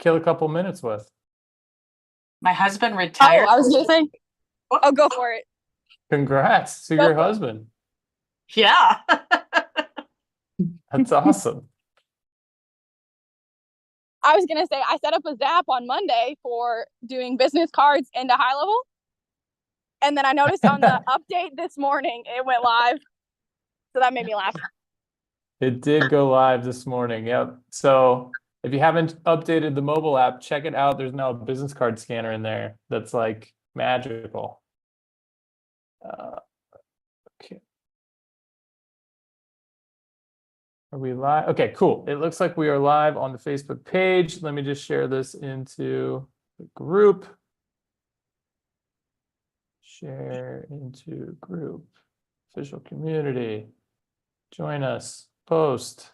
kill a couple minutes with? My husband retired. I was gonna say. Oh, go for it. Congrats to your husband. Yeah. That's awesome. I was gonna say I set up a Zap on Monday for doing business cards into HighLevel. And then I noticed on the update this morning, it went live. So that made me laugh. It did go live this morning. Yep. So if you haven't updated the mobile app, check it out. There's now a business card scanner in there that's like magical. Okay. Are we live? Okay, cool. It looks like we are live on the Facebook page. Let me just share this into the group. Share into group. Official community. Join us. Post.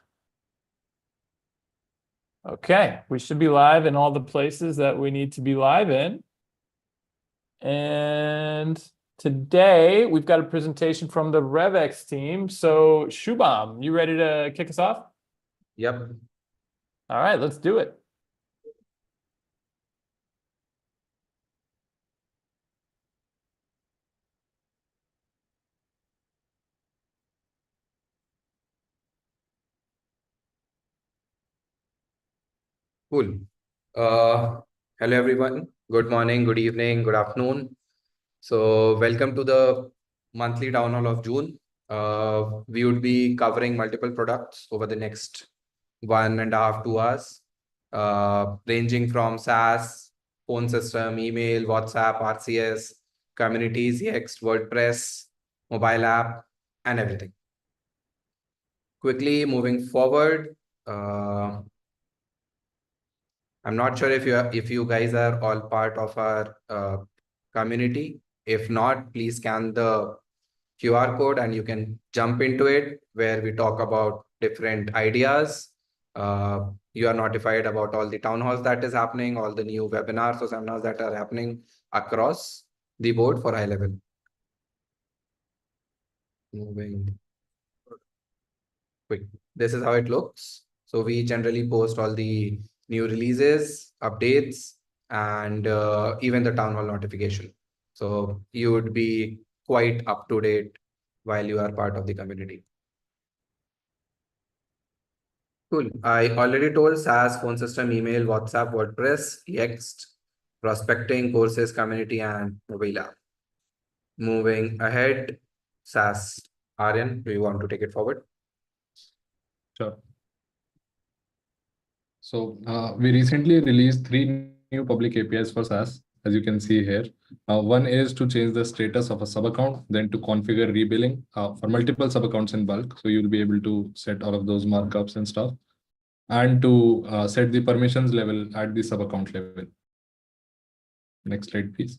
Okay, we should be live in all the places that we need to be live in. And today we've got a presentation from the RevX team. So Shubham, you ready to kick us off? Yep. All right, let's do it. Cool. Hello, everyone. Good morning, good evening, good afternoon. So welcome to the monthly town hall of June. We would be covering multiple products over the next 1.5 to 2 hours, ranging from SaaS, phone system, email, WhatsApp, RCS, communities, Yext, WordPress, mobile app, and everything. Quickly moving forward, I'm not sure if you guys are all part of our community. If not, please scan the QR code and you can jump into it where we talk about different ideas. You are notified about all the town halls that is happening, all the new webinars or seminars that are happening across the board for HighLevel. Moving quick. This is how it looks. So we generally post all the new releases, updates, and even the town hall notification. So you would be quite up to date while you are part of the community. Cool. I already told SaaS, phone system, email, WhatsApp, WordPress, Yext, prospecting, courses, community, and mobile app. Moving ahead, SaaS. Aryan, do you want to take it forward? Sure. So we recently released 3 new public APIs for SaaS, as you can see here. One is to change the status of a sub account, then to configure rebilling for multiple sub accounts in bulk. So you'll be able to set all of those markups and stuff, and to set the permissions level at the sub account level. Next slide, please.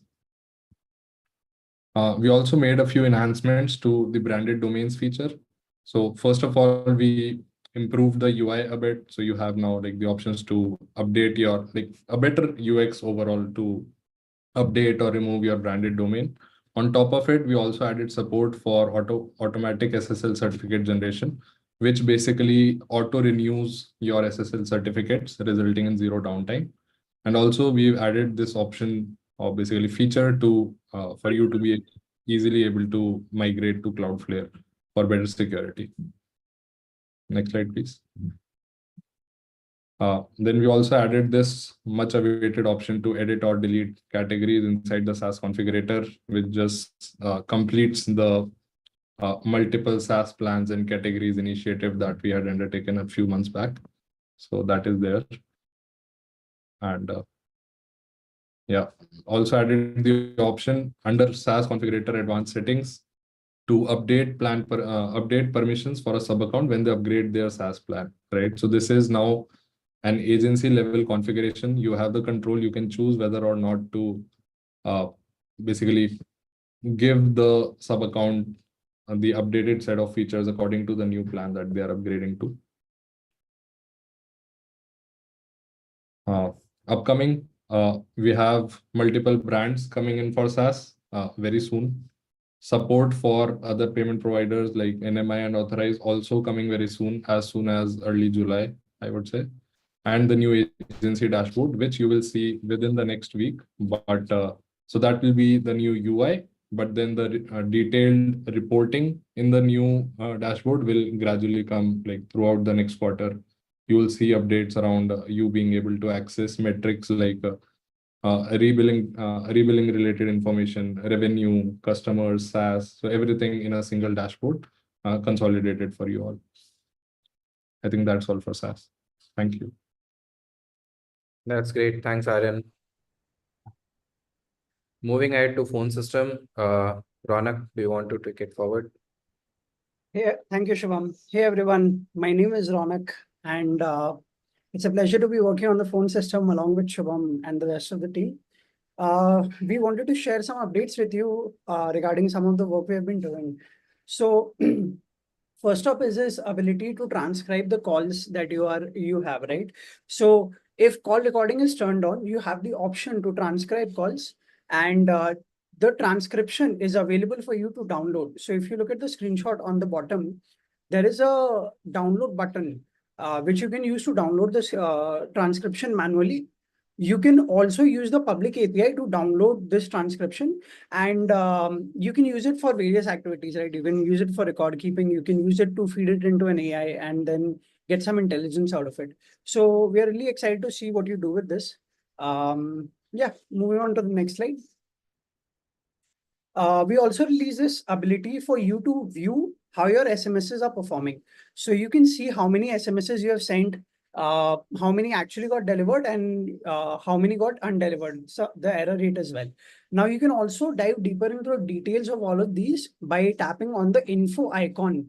We also made a few enhancements to the branded domains feature. So first of all, we improved the UI a bit. So you have now like the options to update your a better UX overall to update or remove your branded domain. On top of it, we also added support for automatic SSL certificate generation, which basically auto renews your SSL certificates, resulting in 0 downtime. And also we've added this option or basically feature to for you to be easily able to migrate to Cloudflare for better security. Next slide, please. Then we also added this much awaited option to edit or delete categories inside the SaaS configurator, which just completes the multiple SaaS plans and categories initiative that we had undertaken a few months back. So that is there. And yeah, also added the option under SaaS configurator advanced settings to update update permissions for a sub account when they upgrade their SaaS plan, right? So this is now an agency level configuration. You have the control. You can choose whether or not to basically give the sub account the updated set of features according to the new plan that they are upgrading to. Upcoming, we have multiple brands coming in for SaaS very soon. Support for other payment providers like NMI and Authorize also coming very soon as early July, I would say. and the new agency dashboard, which you will see within the next week. But so that will be the new UI, but then the detailed reporting in the new dashboard will gradually come like throughout the next quarter. You will see updates around you being able to access metrics like rebilling related information, revenue, customers, SaaS, so everything in a single dashboard, consolidated for you all. I think that's all for SaaS. Thank you. That's great. Thanks, Aryan. Moving ahead to phone system, Ronak, do you want to take it forward? Hey, thank you, Shubham. Hey, everyone. My name is Ronak, and it's a pleasure to be working on the phone system along with Shubham and the rest of the team. We wanted to share some updates with you regarding some of the work we have been doing. So first up is this ability to transcribe the calls that you have, right? So if call recording is turned on, you have the option to transcribe calls, and the transcription is available for you to download. So if you look at the screenshot on the bottom, there is a download button which you can use to download this transcription manually. You can also use the public API to download this transcription, and you can use it for various activities, right? You can use it for record keeping, you can use it to feed it into an AI and then get some intelligence out of it. So we are really excited to see what you do with this. Yeah, moving on to the next slide. We also release this ability for you to view how your SMSs are performing. So you can see how many SMSs you have sent, how many actually got delivered, and how many got undelivered. So the error rate as well. Now you can also dive deeper into the details of all of these by tapping on the info icon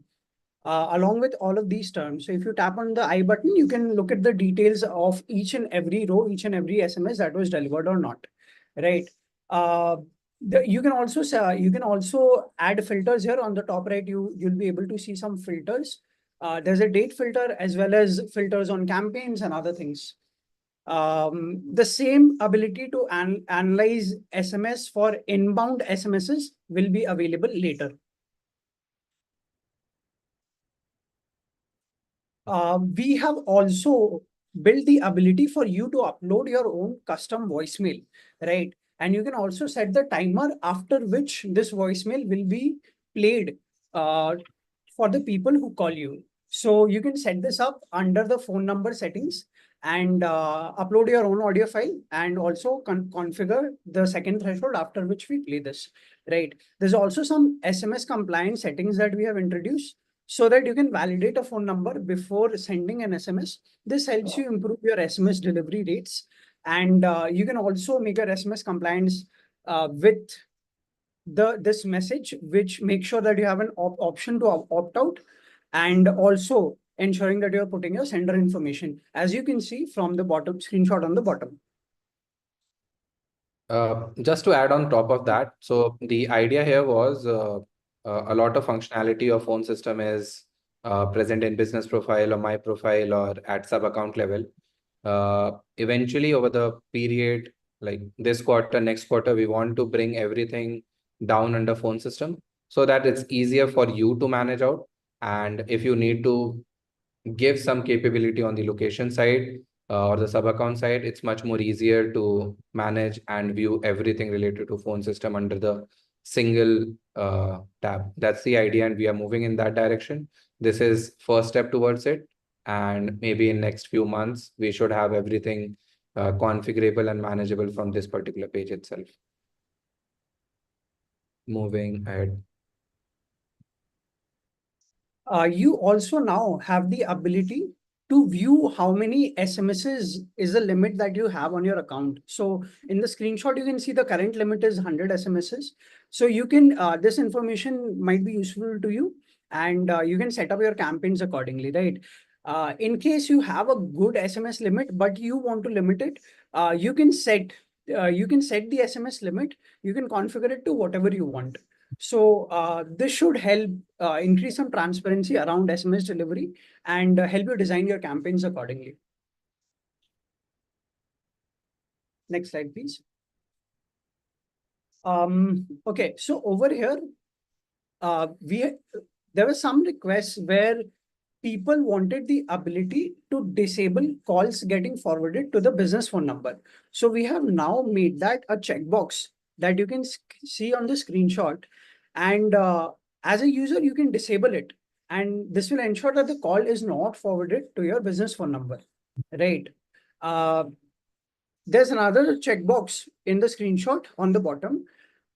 along with all of these terms. So if you tap on the I button, you can look at the details of each and every row, each and every SMS that was delivered or not, right? You can also add filters here on the top right. You'll be able to see some filters. There's a date filter as well as filters on campaigns and other things. The same ability to analyze SMS for inbound SMSs will be available later. We have also built the ability for you to upload your own custom voicemail, right? And you can also set the timer after which this voicemail will be played for the people who call you. So you can set this up under the phone number settings and upload your own audio file, and also configure the second threshold after which we play this, right? There's also some SMS compliance settings that we have introduced so that you can validate a phone number before sending an SMS. This helps you improve your SMS delivery rates. And you can also make your SMS compliance with this message, which makes sure that you have an option to opt out, and also ensuring that you're putting your sender information, as you can see from the bottom screenshot on the bottom. Just to add on top of that, so the idea here was a lot of functionality of phone system is present in business profile or my profile or at sub account level. Eventually over the period, like this quarter, next quarter, we want to bring everything down under phone system so that it's easier for you to manage out. And if you need to give some capability on the location side or the sub account side, it's much more easier to manage and view everything related to phone system under the single tab. That's the idea, and we are moving in that direction. This is first step towards it, and maybe in next few months we should have everything configurable and manageable from this particular page itself. Moving ahead. You also now have the ability to view how many SMSs is the limit that you have on your account. So in the screenshot, you can see the current limit is 100 SMSs. So you can, this information might be useful to you, and you can set up your campaigns accordingly, right? In case you have a good SMS limit, but you want to limit it, you can set the SMS limit. You can configure it to whatever you want. So this should help increase some transparency around SMS delivery and help you design your campaigns accordingly. Next slide, please. Okay, so over here, there were some requests where people wanted the ability to disable calls getting forwarded to the business phone number. So we have now made that a checkbox that you can see on the screenshot. And as a user, you can disable it. And this will ensure that the call is not forwarded to your business phone number, right? There's another checkbox in the screenshot on the bottom.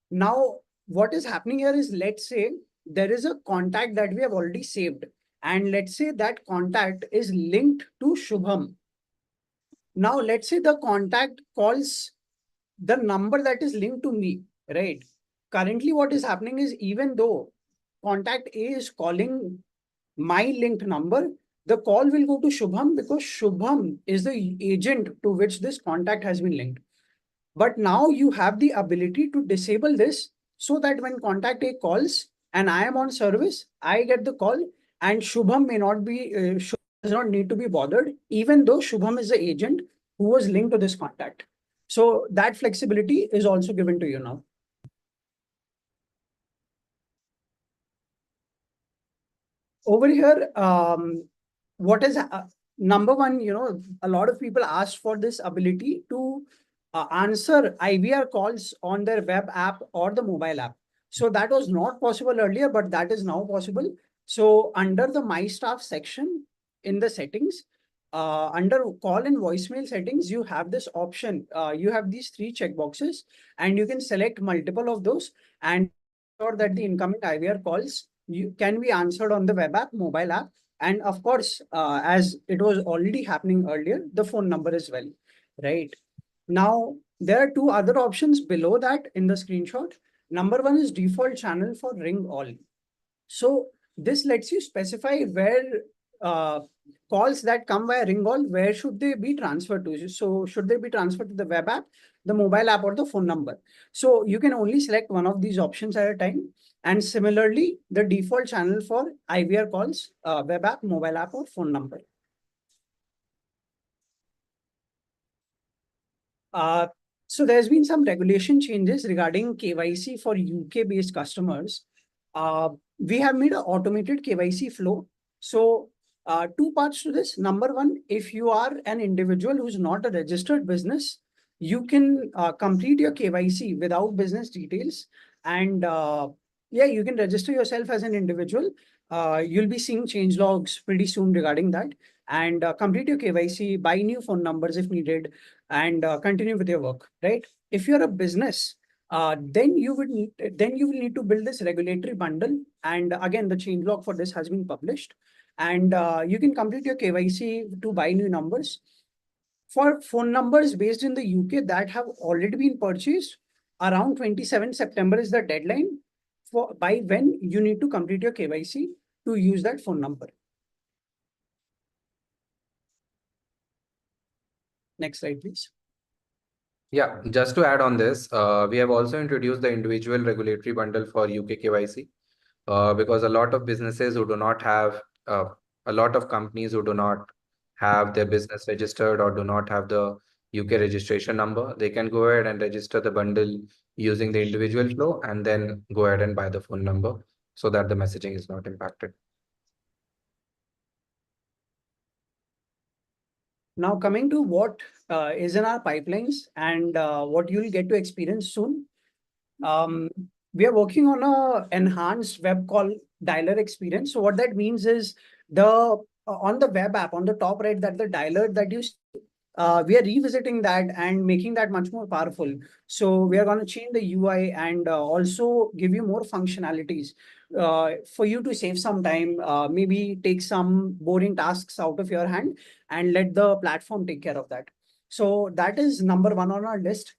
Now, what is happening here is, let's say there is a contact that we have already saved. And let's say that contact is linked to Shubham. Now, let's say the contact calls the number that is linked to me, right? Currently, what is happening is, even though contact A is calling my linked number, the call will go to Shubham because Shubham is the agent to which this contact has been linked. But now you have the ability to disable this so that when contact A calls and I am on service, I get the call, and Shubham may not be, Shubham does not need to be bothered, even though Shubham is the agent who was linked to this contact. So that flexibility is also given to you now. Over here, what is number one, a lot of people asked for this ability to answer IVR calls on their web app or the mobile app. So that was not possible earlier, but that is now possible. So under the My Staff section in the settings, under call and voicemail settings, you have this option. You have these 3 checkboxes, and you can select multiple of those and ensure that the incoming IVR calls can be answered on the web app, mobile app, and of course, as it was already happening earlier, the phone number as well, right? Now, there are 2 other options below that in the screenshot. Number 1 is default channel for ring all. So this lets you specify where calls that come via ring all, where should they be transferred to? So should they be transferred to the web app, the mobile app, or the phone number? So you can only select one of these options at a time. And similarly, the default channel for IVR calls, web app, mobile app, or phone number. So there's been some regulation changes regarding KYC for UK-based customers. We have made an automated KYC flow. So 2 parts to this. Number 1, if you are an individual who's not a registered business, you can complete your KYC without business details. And yeah, you can register yourself as an individual. You'll be seeing change logs pretty soon regarding that. And complete your KYC, buy new phone numbers if needed, and continue with your work, right? If you're a business, then you will need to build this regulatory bundle. And again, the change log for this has been published. And you can complete your KYC to buy new numbers. For phone numbers based in the UK that have already been purchased, around 27 September is the deadline for by when you need to complete your KYC to use that phone number. Next slide, please. Yeah, just to add on this, we have also introduced the individual regulatory bundle for UK KYC because a lot of businesses who do not have, a lot of companies who do not have their business registered or do not have the UK registration number, they can go ahead and register the bundle using the individual flow and then go ahead and buy the phone number so that the messaging is not impacted. Now coming to what is in our pipelines and what you'll get to experience soon. We are working on a enhanced web call dialer experience. So what that means is on the web app, on the top right, that the dialer that you see, we are revisiting that and making that much more powerful. So we are going to change the UI and also give you more functionalities for you to save some time, maybe take some boring tasks out of your hand and let the platform take care of that. So that is number 1 on our list.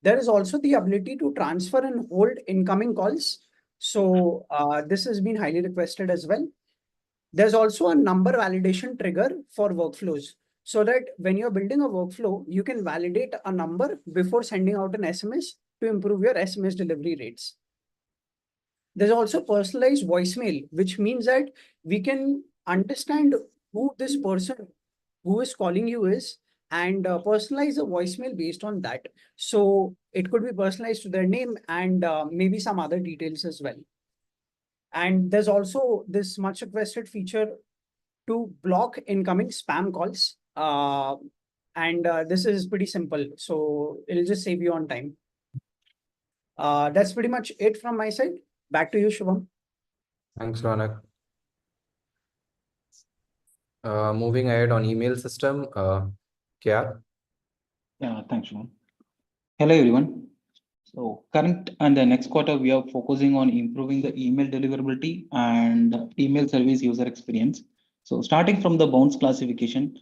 There is also the ability to transfer and hold incoming calls. So this has been highly requested as well. There's also a number validation trigger for workflows, so that when you're building a workflow, you can validate a number before sending out an SMS to improve your SMS delivery rates. There's also personalized voicemail, which means that we can understand who this person who is calling you is and personalize the voicemail based on that. So it could be personalized to their name and maybe some other details as well. And there's also this much requested feature to block incoming spam calls. And this is pretty simple. So it'll just save you on time. That's pretty much it from my side. Back to you, Shubham. Thanks, Ronak. Moving ahead on email system, Kya? Yeah, thanks, Shubham. Hello, everyone. So current and the next quarter, we are focusing on improving the email deliverability and email service user experience. So starting from the bounce classification,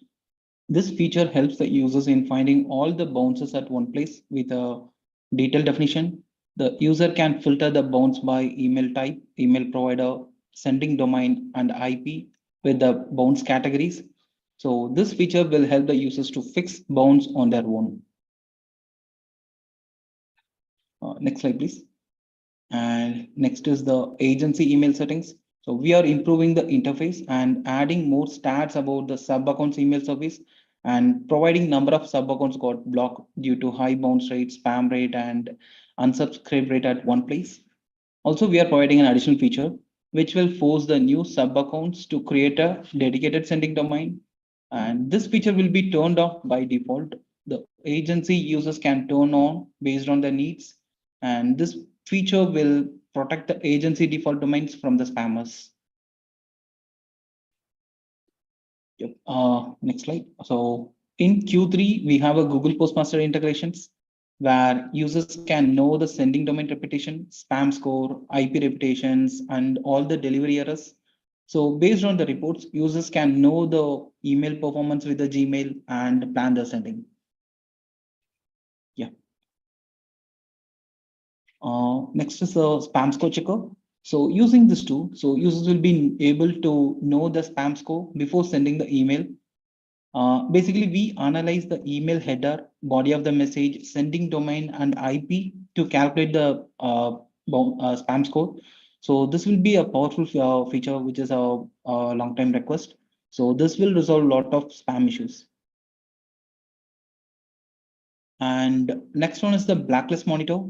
this feature helps the users in finding all the bounces at one place with a detailed definition. The user can filter the bounce by email type, email provider, sending domain, and IP with the bounce categories. So this feature will help the users to fix bounce on their own. Next slide, please. And next is the agency email settings. So we are improving the interface and adding more stats about the sub accounts email service and providing number of sub accounts got blocked due to high bounce rate, spam rate, and unsubscribe rate at one place. Also, we are providing an additional feature which will force the new sub accounts to create a dedicated sending domain. And this feature will be turned off by default. The agency users can turn on based on their needs. And this feature will protect the agency default domains from the spammers. Yep. Next slide. So in Q3, we have a Google Postmaster integrations where users can know the sending domain reputation, spam score, IP reputations, and all the delivery errors. So based on the reports, users can know the email performance with the Gmail and plan the sending. Yeah. Next is the spam score checker. So using this tool, so users will be able to know the spam score before sending the email. Basically, we analyze the email header, body of the message, sending domain, and IP to calculate the spam score. So this will be a powerful feature, which is a long-time request. So this will resolve a lot of spam issues. And next one is the blacklist monitor.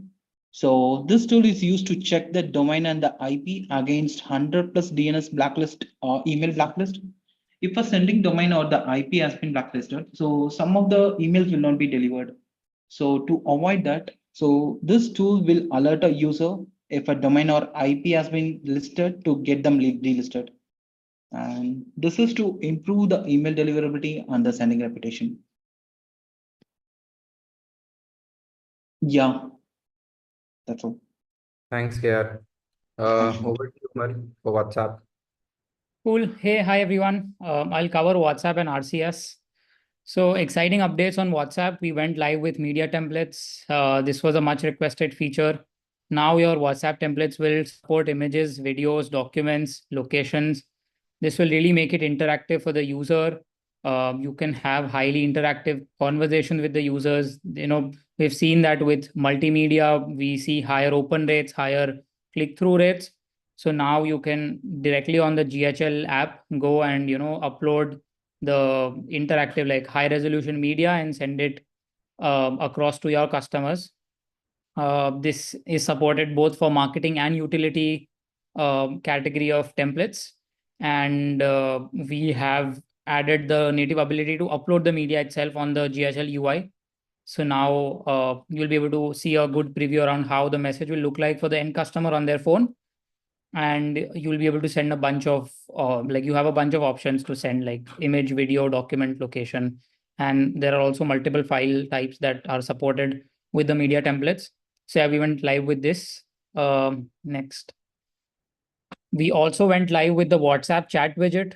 So this tool is used to check the domain and the IP against 100 plus DNS blacklist or email blacklist. If a sending domain or the IP has been blacklisted, so some of the emails will not be delivered. So to avoid that, so this tool will alert a user if a domain or IP has been listed to get them delisted. And this is to improve the email deliverability and the sending reputation. Yeah, that's all. Thanks, Kya. Over to you, Mal, for WhatsApp. Cool. Hey, hi everyone. I'll cover WhatsApp and RCS. So exciting updates on WhatsApp. We went live with media templates. This was a much requested feature. Now your WhatsApp templates will support images, videos, documents, locations. This will really make it interactive for the user. You can have highly interactive conversations with the users. We've seen that with multimedia, we see higher open rates, higher click-through rates. So now you can directly on the GHL app go and upload the interactive like high resolution media and send it across to your customers. This is supported both for marketing and utility category of templates. And we have added the native ability to upload the media itself on the GHL UI. So now you'll be able to see a good preview around how the message will look like for the end customer on their phone. And you'll be able to send a bunch of you have a bunch of options to send like image, video, document, location. And there are also multiple file types that are supported with the media templates. So we went live with this. Next. We also went live with the WhatsApp chat widget.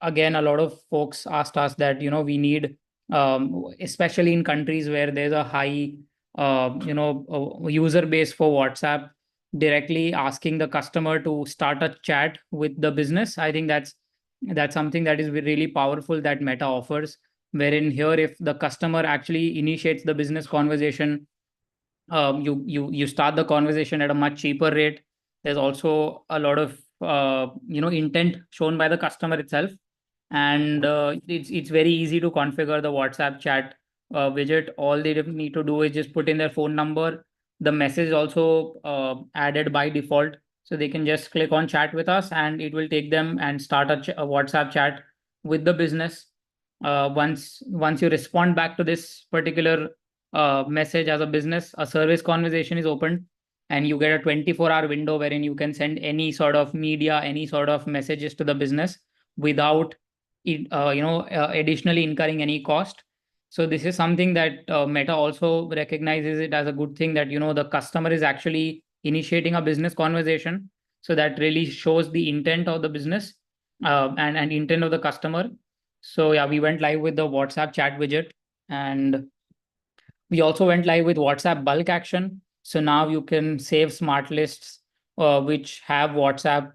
Again, a lot of folks asked us that, we need, especially in countries where there's a high, user base for WhatsApp, directly asking the customer to start a chat with the business. I think that's something that is really powerful that Meta offers, wherein here, if the customer actually initiates the business conversation, you start the conversation at a much cheaper rate. There's also a lot of intent shown by the customer itself, and it's very easy to configure the WhatsApp chat widget. All they need to do is just put in their phone number. The message is also added by default. So they can just click on chat with us and it will take them and start a WhatsApp chat with the business. Once you respond back to this particular message as a business, a service conversation is opened and you get a 24-hour window wherein you can send any sort of media, any sort of messages to the business without additionally incurring any cost. So this is something that Meta also recognizes it as a good thing, that the customer is actually initiating a business conversation. So that really shows the intent of the business and intent of the customer. So yeah, we went live with the WhatsApp chat widget, and we also went live with WhatsApp bulk action. So now you can save smart lists which have WhatsApp,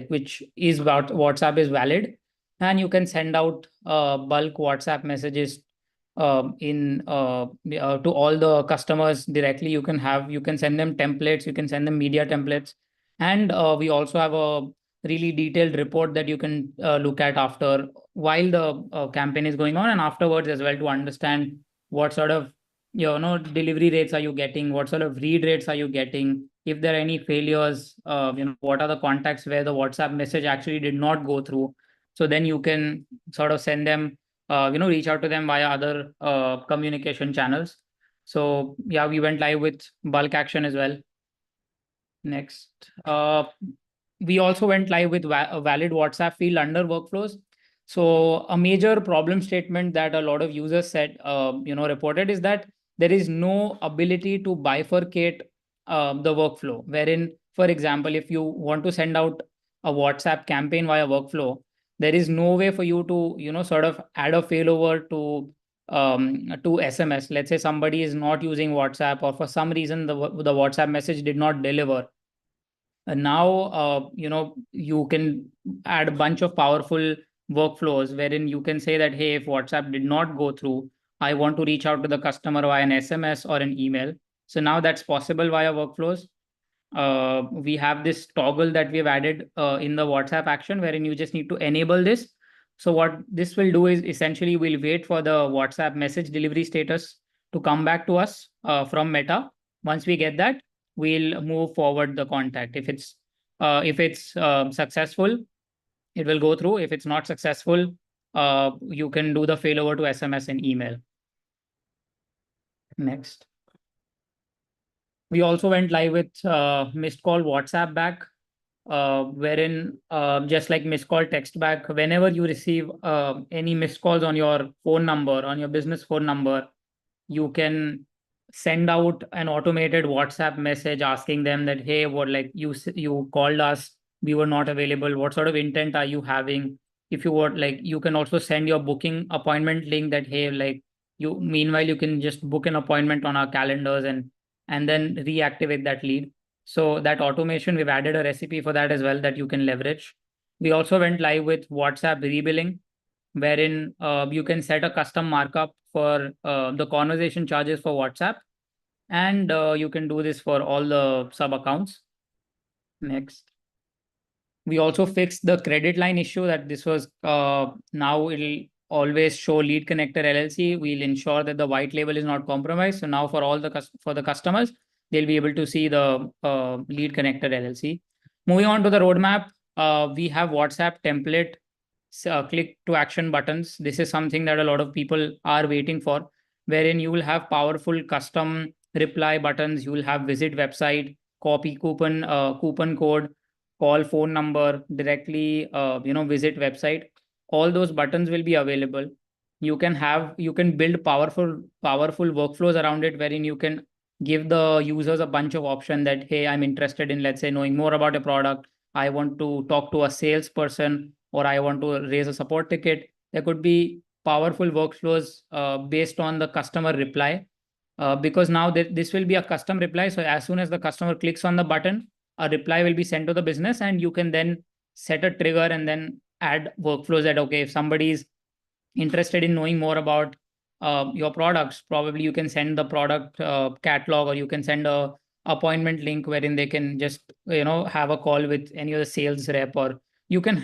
which is about WhatsApp is valid, and you can send out bulk WhatsApp messages to all the customers directly. You can send them templates, you can send them media templates, and we also have a really detailed report that you can look at after while the campaign is going on and afterwards as well, to understand what sort of delivery rates are you getting, what sort of read rates are you getting, if there are any failures, what are the contacts where the WhatsApp message actually did not go through. So then you can sort of send them, reach out to them via other communication channels. So yeah, we went live with bulk action as well. Next, we also went live with a valid WhatsApp field under workflows. So a major problem statement that a lot of users said, reported, is that there is no ability to bifurcate the workflow. Wherein, for example, if you want to send out a WhatsApp campaign via workflow, there is no way for you to sort of add a failover to SMS. Let's say somebody is not using WhatsApp, or for some reason the WhatsApp message did not deliver. And now, you can add a bunch of powerful workflows wherein you can say that, hey, if WhatsApp did not go through, I want to reach out to the customer via an SMS or an email. So now that's possible via workflows. We have this toggle that we've added in the WhatsApp action wherein you just need to enable this. So what this will do is essentially we'll wait for the WhatsApp message delivery status to come back to us from Meta. Once we get that, we'll move forward the contact. If it's successful, it will go through. If it's not successful, you can do the failover to SMS and email. Next. We also went live with missed call WhatsApp back, wherein just like missed call text back, whenever you receive any missed calls on your phone number, on your business phone number, you can send out an automated WhatsApp message asking them that, hey, you called us, we were not available. What sort of intent are you having? If you were you can also send your booking appointment link that, hey, meanwhile, you can just book an appointment on our calendars and then reactivate that lead. So that automation, we've added a recipe for that as well that you can leverage. We also went live with WhatsApp rebilling, wherein you can set a custom markup for the conversation charges for WhatsApp. And you can do this for all the sub accounts. Next. We also fixed the credit line issue that this was now it'll always show lead connector LLC. We'll ensure that the white label is not compromised. So now for all the customers, they'll be able to see the lead connector LLC. Moving on to the roadmap, we have WhatsApp template click to action buttons. This is something that a lot of people are waiting for, wherein you will have powerful custom reply buttons. You will have visit website, copy coupon code, call phone number, directly visit website. All those buttons will be available. You can build powerful workflows around it, wherein you can give the users a bunch of options that, hey, I'm interested in, let's say, knowing more about a product. I want to talk to a salesperson, or I want to raise a support ticket. There could be powerful workflows based on the customer reply, because now this will be a custom reply. So as soon as the customer clicks on the button, a reply will be sent to the business, and you can then set a trigger and then add workflows that, okay, if somebody is interested in knowing more about your products, probably you can send the product catalog, or you can send a appointment link wherein they can just have a call with any of the sales rep, or you can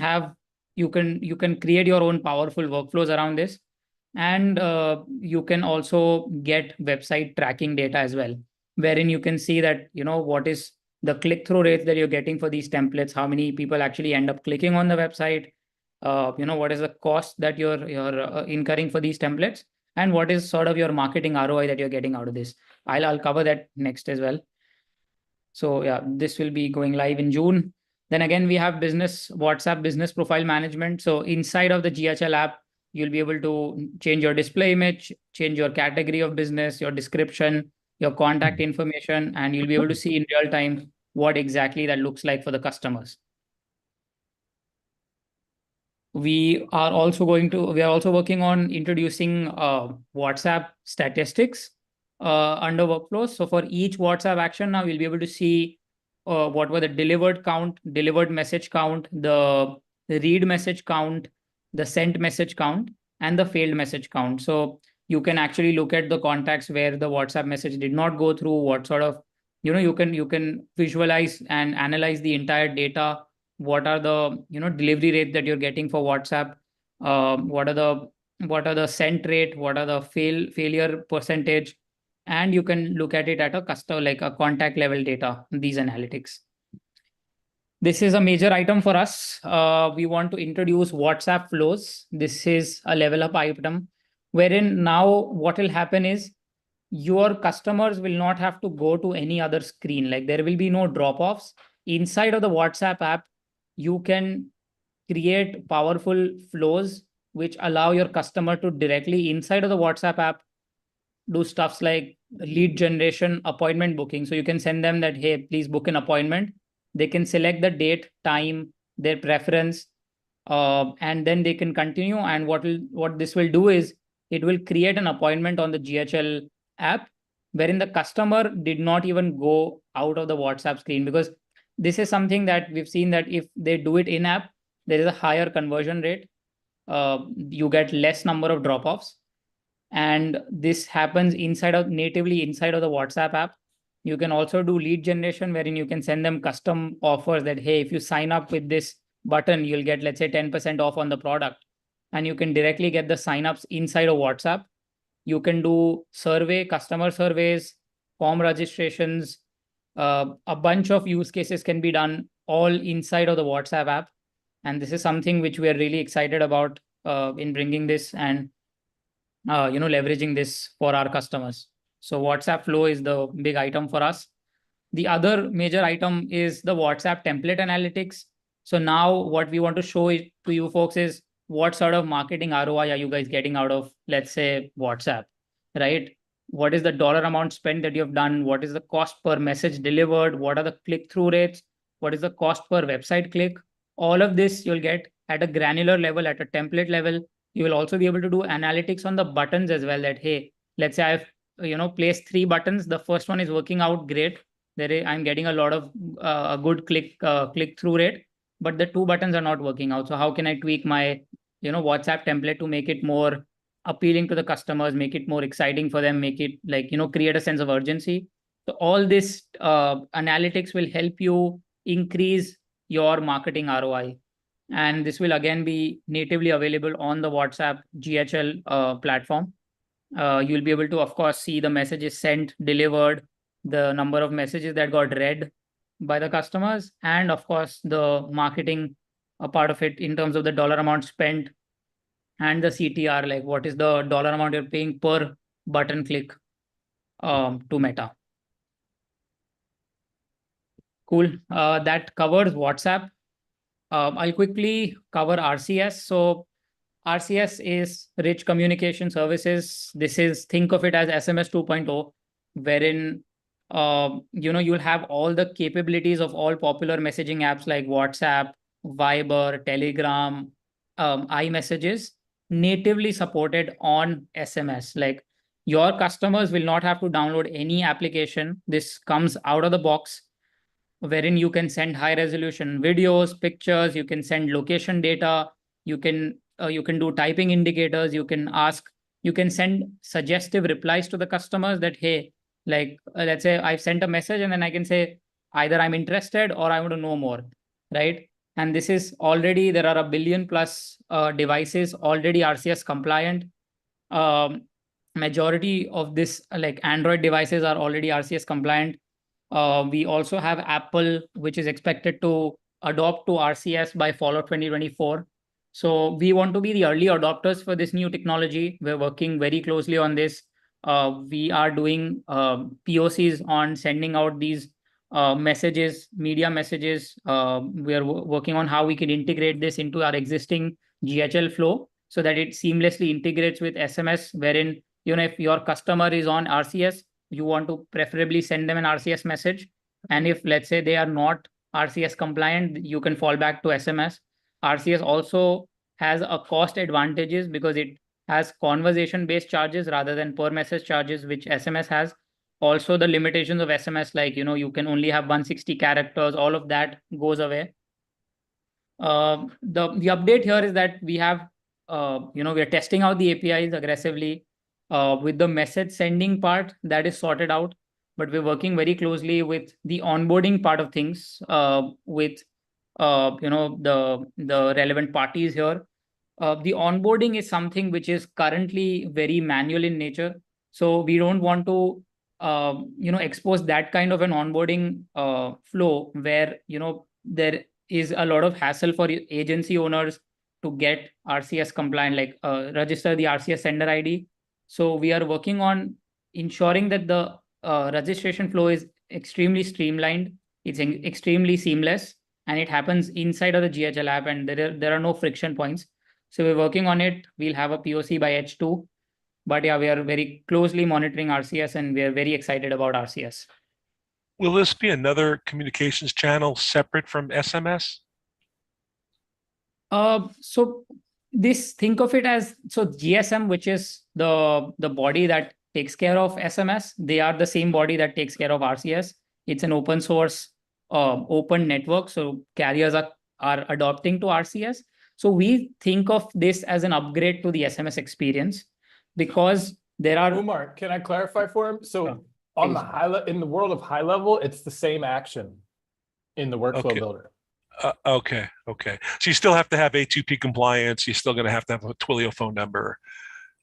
create your own powerful workflows around this. And you can also get website tracking data as well, wherein you can see that what is the click-through rates that you're getting for these templates, how many people actually end up clicking on the website, what is the cost that you're incurring for these templates, and what is sort of your marketing ROI that you're getting out of this. I'll cover that next as well. So yeah, this will be going live in June. Then again, we have WhatsApp business profile management. So inside of the GHL app, you'll be able to change your display image, change your category of business, your description, your contact information, and you'll be able to see in real time what exactly that looks like for the customers. We are also working on introducing WhatsApp statistics under workflows. So for each WhatsApp action, now you'll be able to see what were the delivered count, delivered message count, the read message count, the sent message count, and the failed message count. So you can actually look at the contacts where the WhatsApp message did not go through, what sort of, you can visualize and analyze the entire data. What are the delivery rate that you're getting for WhatsApp? What are the sent rate? What are the failure percentage? And you can look at it at a customer, like a contact level data, these analytics. This is a major item for us. We want to introduce WhatsApp flows. This is a level up item wherein now what will happen is your customers will not have to go to any other screen. Like there will be no drop-offs. Inside of the WhatsApp app, you can create powerful flows which allow your customer to directly inside of the WhatsApp app do stuffs like lead generation, appointment booking. So you can send them that, hey, please book an appointment. They can select the date, time, their preference, and then they can continue. And what this will do is it will create an appointment on the GHL app wherein the customer did not even go out of the WhatsApp screen, because this is something that we've seen that if they do it in app, there is a higher conversion rate. You get less number of drop-offs. And this happens natively inside of the WhatsApp app. You can also do lead generation wherein you can send them custom offers that, hey, if you sign up with this button, you'll get, let's say, 10% off on the product. And you can directly get the signups inside of WhatsApp. You can do customer surveys, form registrations. A bunch of use cases can be done all inside of the WhatsApp app. And this is something which we are really excited about in bringing this and leveraging this for our customers. So WhatsApp flow is the big item for us. The other major item is the WhatsApp template analytics. So now what we want to show to you folks is what sort of marketing ROI are you guys getting out of, let's say, WhatsApp, right? What is the dollar amount spent that you have done? What is the cost per message delivered? What are the click-through rates? What is the cost per website click? All of this you'll get at a granular level, at a template level. You will also be able to do analytics on the buttons as well, that, hey, let's say I've placed 3 buttons. The first one is working out great. I'm getting a lot of a good click-through rate, but the 2 buttons are not working out. So how can I tweak my WhatsApp template to make it more appealing to the customers, make it more exciting for them, make it create a sense of urgency. So all this analytics will help you increase your marketing ROI. And this will again be natively available on the WhatsApp GHL platform. You'll be able to, of course, see the messages sent, delivered, the number of messages that got read by the customers, and of course, the marketing part of it in terms of the dollar amount spent and the CTR, like what is the dollar amount you're paying per button click to Meta. Cool. That covers WhatsApp. I'll quickly cover RCS. So RCS is Rich Communication Services. Think of it as SMS 2.0, wherein you'll have all the capabilities of all popular messaging apps like WhatsApp, Viber, Telegram, iMessages natively supported on SMS. Like your customers will not have to download any application. This comes out of the box, wherein you can send high resolution videos, pictures, you can send location data, you can do typing indicators, you can send suggestive replies to the customers that, hey, let's say I've sent a message and then I can say either I'm interested or I want to know more, right? And this is already, there are 1 billion plus devices already RCS compliant. Majority of this, like Android devices, are already RCS compliant. We also have Apple, which is expected to adopt to RCS by fall of 2024. So we want to be the early adopters for this new technology. We're working very closely on this. We are doing POCs on sending out these messages, media messages. We are working on how we can integrate this into our existing GHL flow so that it seamlessly integrates with SMS, wherein, if your customer is on RCS, you want to preferably send them an RCS message. And if, let's say, they are not RCS compliant, you can fall back to SMS. RCS also has a cost advantages because it has conversation-based charges rather than per message charges, which SMS has. Also, the limitations of SMS, like, you can only have 160 characters, all of that goes away. The update here is that we have, we are testing out the APIs aggressively. With the message sending part, that is sorted out, but we're working very closely with the onboarding part of things, with the relevant parties here. The onboarding is something which is currently very manual in nature, so we don't want to expose that kind of an onboarding flow where there is a lot of hassle for agency owners to get RCS compliant, like register the RCS sender ID. So we are working on ensuring that the registration flow is extremely streamlined, it's extremely seamless, and it happens inside of the GHL app, and there are no friction points. So we're working on it. We'll have a POC by H2. But yeah, we are very closely monitoring RCS, and we are very excited about RCS. Will this be another communications channel separate from SMS? So think of it as, so GSM, which is the body that takes care of SMS, they are the same body that takes care of RCS. It's an open source, open network. So carriers are adopting to RCS. So we think of this as an upgrade to the SMS experience, because there are. Umar, can I clarify for him? So on the in the world of HighLevel, it's the same action in the workflow builder. Okay. So you still have to have A2P compliance. You're still going to have a Twilio phone number.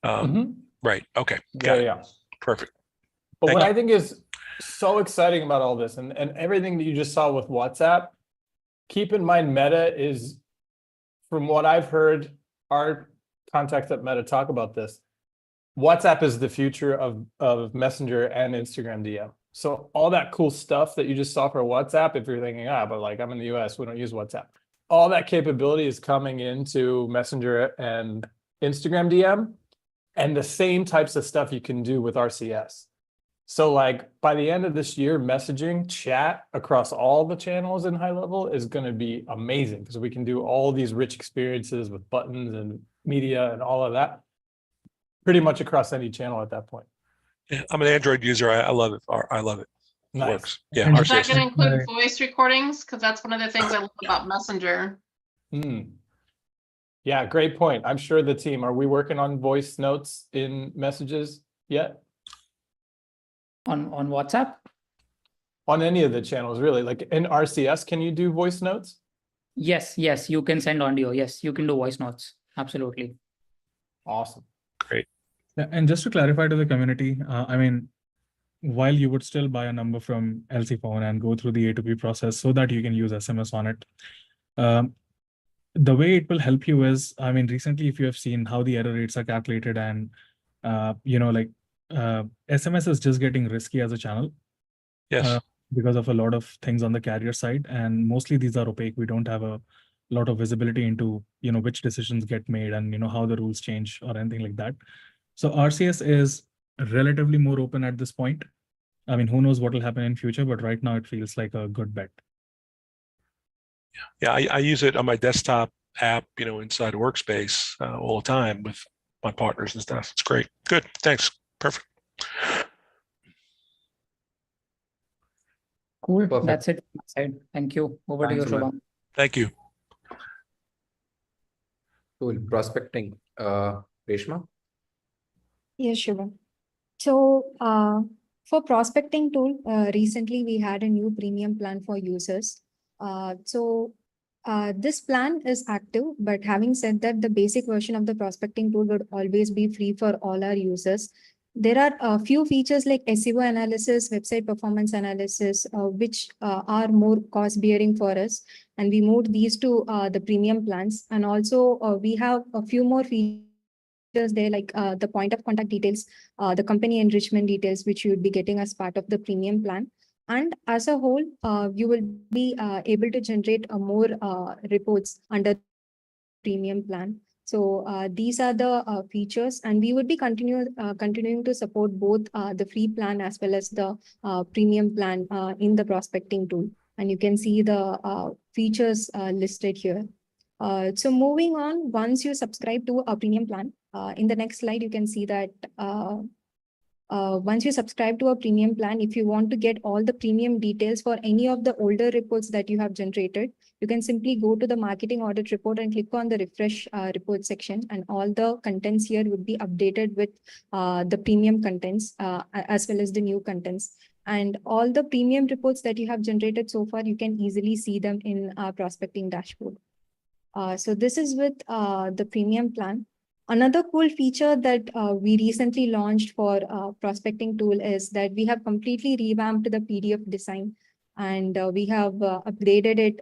Right. Okay. Got it. Perfect. But what I think is so exciting about all this and everything that you just saw with WhatsApp, keep in mind Meta is, from what I've heard our contacts at Meta talk about this, WhatsApp is the future of Messenger and Instagram DM. So all that cool stuff that you just saw for WhatsApp, if you're thinking, but like I'm in the US, we don't use WhatsApp. All that capability is coming into Messenger and Instagram DM, and the same types of stuff you can do with RCS. So like by the end of this year, messaging, chat across all the channels in HighLevel is going to be amazing, because we can do all these rich experiences with buttons and media and all of that pretty much across any channel at that point. Yeah, I'm an Android user. I love it. I love it. Nice. Works. Yeah. Is that going to include voice recordings? Because that's one of the things I love about Messenger. Yeah, great point. I'm sure the team, are we working on voice notes in messages yet? On WhatsApp? On any of the channels, really. Like in RCS, can you do voice notes? Yes, you can send audio. Yes, you can do voice notes. Absolutely. Awesome. Great. Yeah, and just to clarify to the community, I mean, while you would still buy a number from LC Phone and go through the A2P process so that you can use SMS on it, the way it will help you is, I mean, recently, if you have seen how the error rates are calculated and, SMS is just getting risky as a channel. Yes. Because of a lot of things on the carrier side, and mostly these are opaque. We don't have a lot of visibility into, which decisions get made and, how the rules change or anything like that. So RCS is relatively more open at this point. I mean, who knows what will happen in future, but right now it feels like a good bet. Yeah, I use it on my desktop app, inside Workspace all the time with my partners and stuff. It's great. Good. Thanks. Perfect. Cool. Perfect. That's it from my side. Thank you. Over Thanks, to you, Umar. Shubham. Thank you. Cool. Prospecting. Reshma? Yes, Shubham. So for prospecting tool, recently we had a new premium plan for users. This plan is active, but having said that, the basic version of the prospecting tool would always be free for all our users. There are a few features like SEO analysis, website performance analysis, which are more cost bearing for us. And we moved these to the premium plans. And also we have a few more features there, like the point of contact details, the company enrichment details, which you would be getting as part of the premium plan. And as a whole, you will be able to generate more reports under the premium plan. So these are the features, and we would be continuing to support both the free plan as well as the premium plan in the prospecting tool. And you can see the features listed here. So moving on, once you subscribe to a premium plan, in the next slide, you can see that once you subscribe to a premium plan, if you want to get all the premium details for any of the older reports that you have generated, you can simply go to the marketing audit report and click on the refresh report section, and all the contents here would be updated with the premium contents as well as the new contents. And all the premium reports that you have generated so far, you can easily see them in our prospecting dashboard. So this is with the premium plan. Another cool feature that we recently launched for prospecting tool is that we have completely revamped the PDF design, and we have upgraded it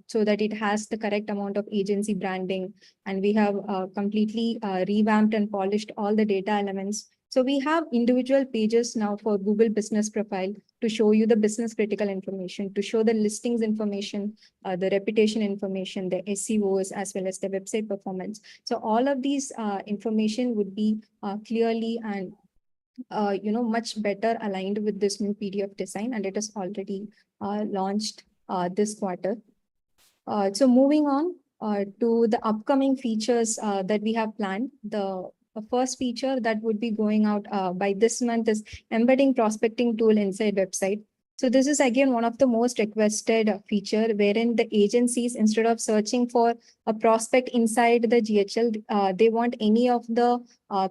so that it has the correct amount of agency branding, and we have completely revamped and polished all the data elements. So we have individual pages now for Google Business Profile to show you the business critical information, to show the listings information, the reputation information, the SEOs, as well as the website performance. So all of these information would be clearly and much better aligned with this new PDF design, and it is already launched this quarter. So moving on to the upcoming features that we have planned. The first feature that would be going out by this month is embedding prospecting tool inside website. So this is again one of the most requested feature, wherein the agencies, instead of searching for a prospect inside the GHL, they want any of the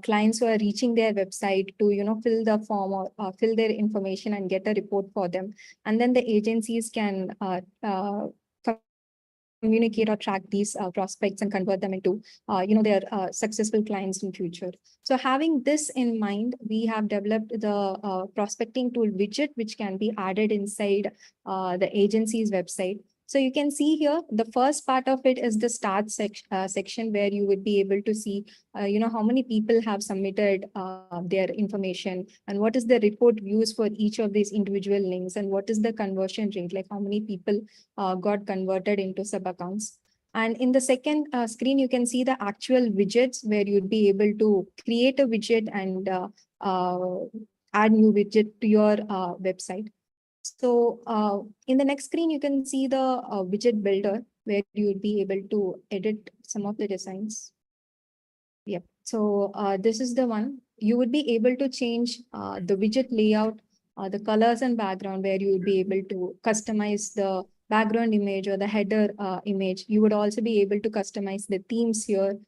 clients who are reaching their website to fill the form or fill their information and get a report for them. And then the agencies can communicate or track these prospects and convert them into their successful clients in future. So having this in mind, we have developed the prospecting tool widget, which can be added inside the agency's website. So you can see here, the first part of it is the start section, where you would be able to see, how many people have submitted their information, and what is the report views for each of these individual links, and what is the conversion rate, like how many people got converted into sub accounts. And in the second screen, you can see the actual widgets, where you'd be able to create a widget and add new widget to your website. So in the next screen, you can see the widget builder, where you would be able to edit some of the designs. Yep. So this is the one. You would be able to change the widget layout, the colors and background, where you would be able to customize the background image or the header image. You would also be able to customize the themes here,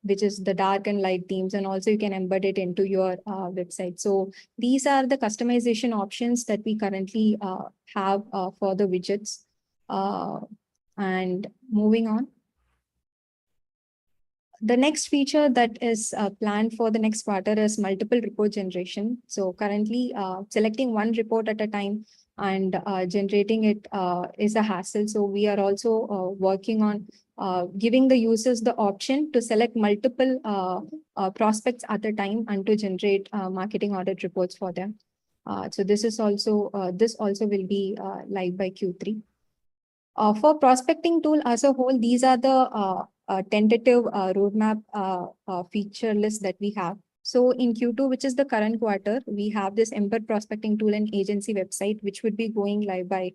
which is the dark and light themes, and also you can embed it into your website. So these are the customization options that we currently have for the widgets. And moving on. The next feature that is planned for the next quarter is multiple report generation. So currently selecting one report at a time and generating it is a hassle. So we are also working on giving the users the option to select multiple prospects at a time and to generate marketing audit reports for them. So this is also this also will be live by Q3. For prospecting tool as a whole, these are the tentative roadmap feature list that we have. So in Q2, which is the current quarter, we have this embed prospecting tool and agency website, which would be going live by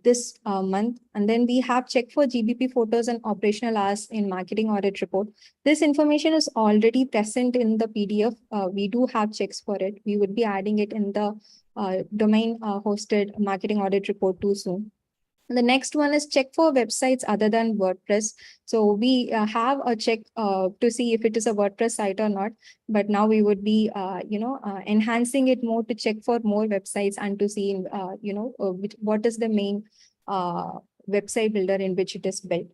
this month. And then we have check for GBP photos and operational hours in marketing audit report. This information is already present in the PDF. We do have checks for it. We would be adding it in the domain hosted marketing audit report too soon. The next one is check for websites other than WordPress. So we have a check to see if it is a WordPress site or not. But now we would be, enhancing it more to check for more websites and to see, what is the main website builder in which it is built.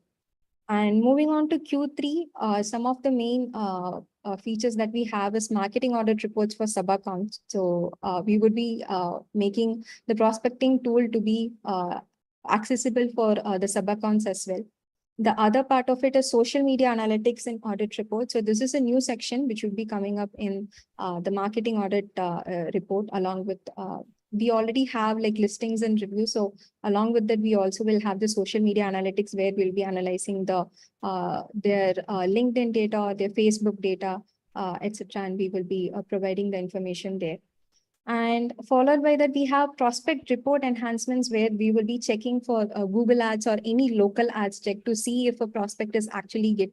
And moving on to Q3, some of the main features that we have is marketing audit reports for sub accounts. So we would be making the prospecting tool to be accessible for the sub accounts as well. The other part of it is social media analytics and audit reports. So this is a new section which would be coming up in the marketing audit report, along with we already have like listings and reviews. So along with that, we also will have the social media analytics where we'll be analyzing the their LinkedIn data or their Facebook data, etc. And we will be providing the information there. And followed by that, we have prospect report enhancements where we will be checking for Google ads or any local ads check to see if a prospect is actually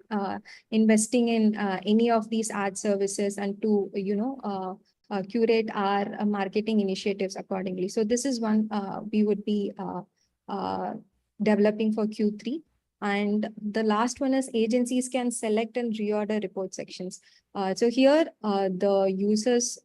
investing in any of these ad services and to, curate our marketing initiatives accordingly. So this is one we would be developing for Q3. And the last one is agencies can select and reorder report sections. So here the users,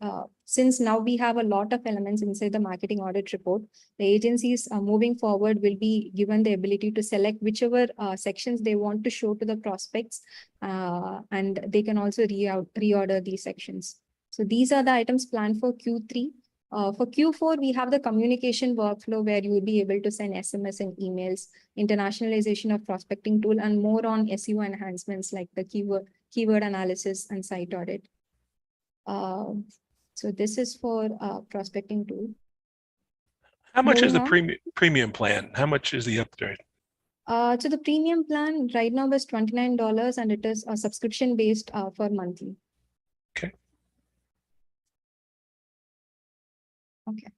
since now we have a lot of elements inside the marketing audit report, the agencies moving forward will be given the ability to select whichever sections they want to show to the prospects, and they can also reorder these sections. So these are the items planned for Q3. For Q4, we have the communication workflow where you will be able to send SMS and emails, internationalization of prospecting tool, and more on SEO enhancements like the keyword analysis and site audit. So this is for prospecting tool. How much is the premium plan? How much is the upgrade? So the premium plan right now is $29 and it is a subscription based for monthly. Okay. Okay.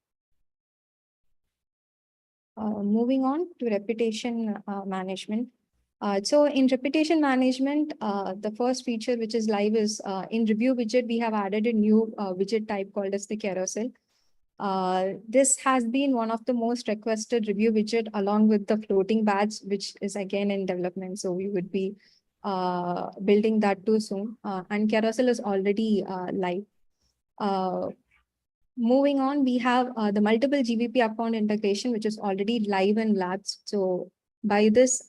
Moving on to reputation management. So in reputation management, the first feature which is live is in review widget, we have added a new widget type called as the carousel. This has been one of the most requested review widget along with the floating badge, which is again in development. So we would be building that too soon. And carousel is already live. Moving on, we have the multiple GBP account integration, which is already live in labs. So by this,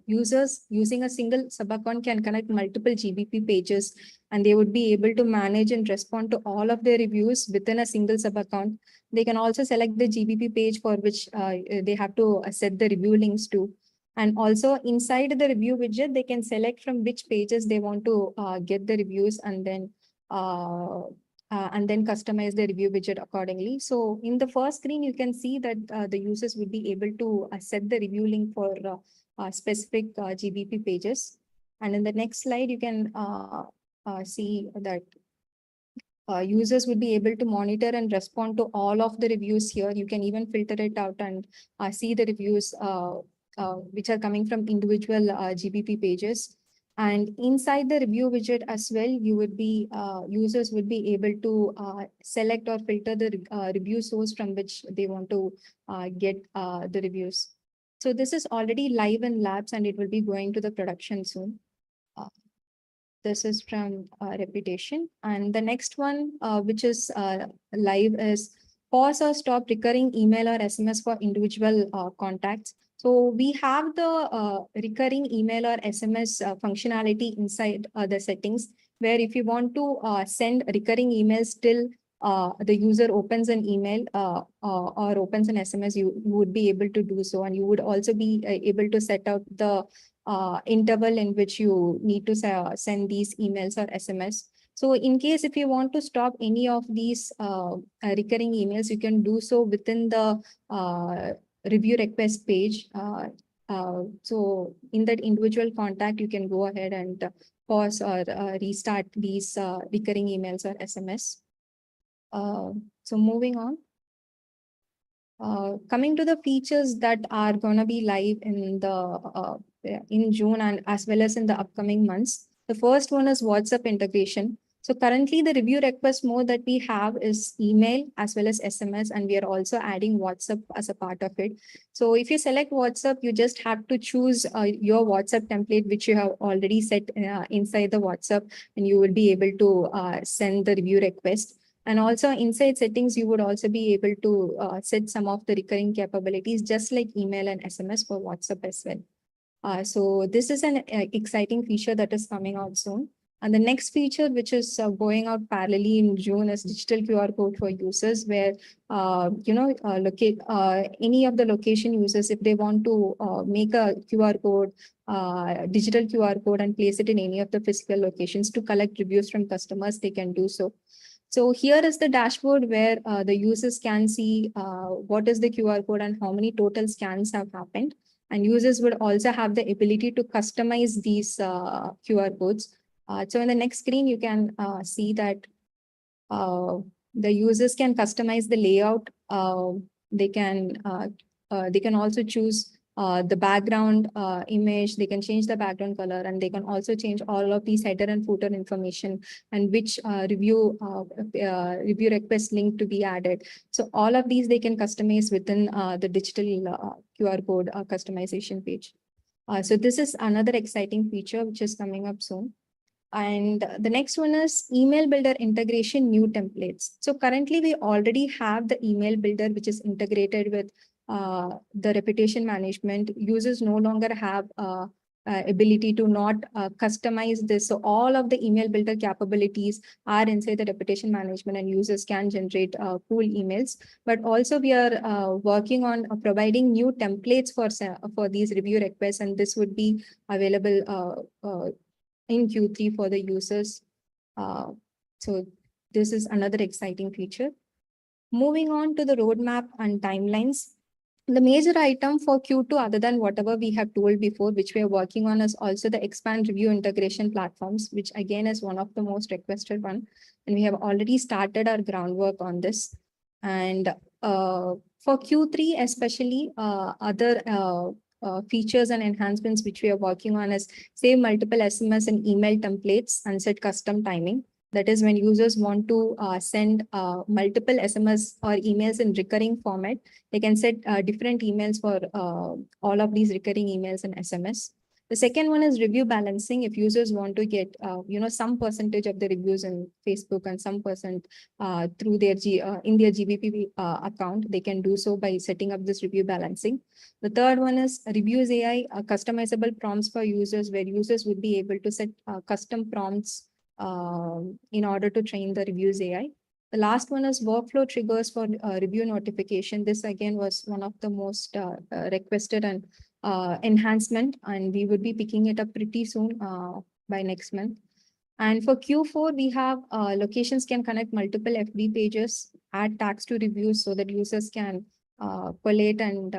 users using a single sub account can connect multiple GBP pages, and they would be able to manage and respond to all of their reviews within a single sub account. They can also select the GBP page for which they have to set the review links to. And also inside the review widget, they can select from which pages they want to get the reviews and then customize the review widget accordingly. So in the first screen, you can see that the users would be able to set the review link for specific GBP pages. And in the next slide, you can see that users would be able to monitor and respond to all of the reviews here. You can even filter it out and see the reviews which are coming from individual GBP pages. And inside the review widget as well, you would be users would be able to select or filter the review source from which they want to get the reviews. So this is already live in labs and it will be going to the production soon. This is from reputation. And the next one, which is live, is pause or stop recurring email or SMS for individual contacts. So we have the recurring email or SMS functionality inside the settings, where if you want to send recurring emails till the user opens an email or opens an SMS, you would be able to do so. And you would also be able to set out the interval in which you need to send these emails or SMS. So in case if you want to stop any of these recurring emails, you can do so within the review request page. So in that individual contact, you can go ahead and pause or restart these recurring emails or SMS. So moving on. Coming to the features that are going to be live in June and as well as in the upcoming months. The first one is WhatsApp integration. So currently the review request mode that we have is email as well as SMS, and we are also adding WhatsApp as a part of it. So if you select WhatsApp, you just have to choose your WhatsApp template, which you have already set inside the WhatsApp, and you will be able to send the review request. And also inside settings, you would also be able to set some of the recurring capabilities, just like email and SMS for WhatsApp as well. So this is an exciting feature that is coming out soon. And the next feature, which is going out parallelly in June, is digital QR code for users, where locate any of the location users, if they want to make a QR code, digital QR code, and place it in any of the physical locations to collect reviews from customers, they can do so. So here is the dashboard where the users can see what is the QR code and how many total scans have happened. And users would also have the ability to customize these QR codes. So in the next screen, you can see that the users can customize the layout. They can also choose the background image. They can change the background color, and they can also change all of these header and footer information and which review request link to be added. So all of these they can customize within the digital QR code customization page. So this is another exciting feature which is coming up soon. And the next one is email builder integration, new templates. So currently we already have the email builder, which is integrated with the reputation management. Users no longer have ability to not customize this. So all of the email builder capabilities are inside the reputation management, and users can generate cool emails. But also we are working on providing new templates for these review requests, and this would be available in Q3 for the users. So this is another exciting feature. Moving on to the roadmap and timelines. The major item for Q2, other than whatever we have told before, which we are working on, is also the expand review integration platforms, which again is one of the most requested one. And we have already started our groundwork on this. And for Q3, especially other features and enhancements which we are working on is save multiple SMS and email templates and set custom timing. That is when users want to send multiple SMS or emails in recurring format, they can set different emails for all of these recurring emails and SMS. The second one is review balancing. If users want to get some percentage of the reviews in Facebook and some percent through their in their GBP account, they can do so by setting up this review balancing. The third one is reviews AI, customizable prompts for users, where users would be able to set custom prompts in order to train the reviews AI. The last one is workflow triggers for review notification. This again was one of the most requested and enhancement, and we would be picking it up pretty soon by next month. And for Q4, we have locations can connect multiple FB pages, add tags to reviews so that users can collate and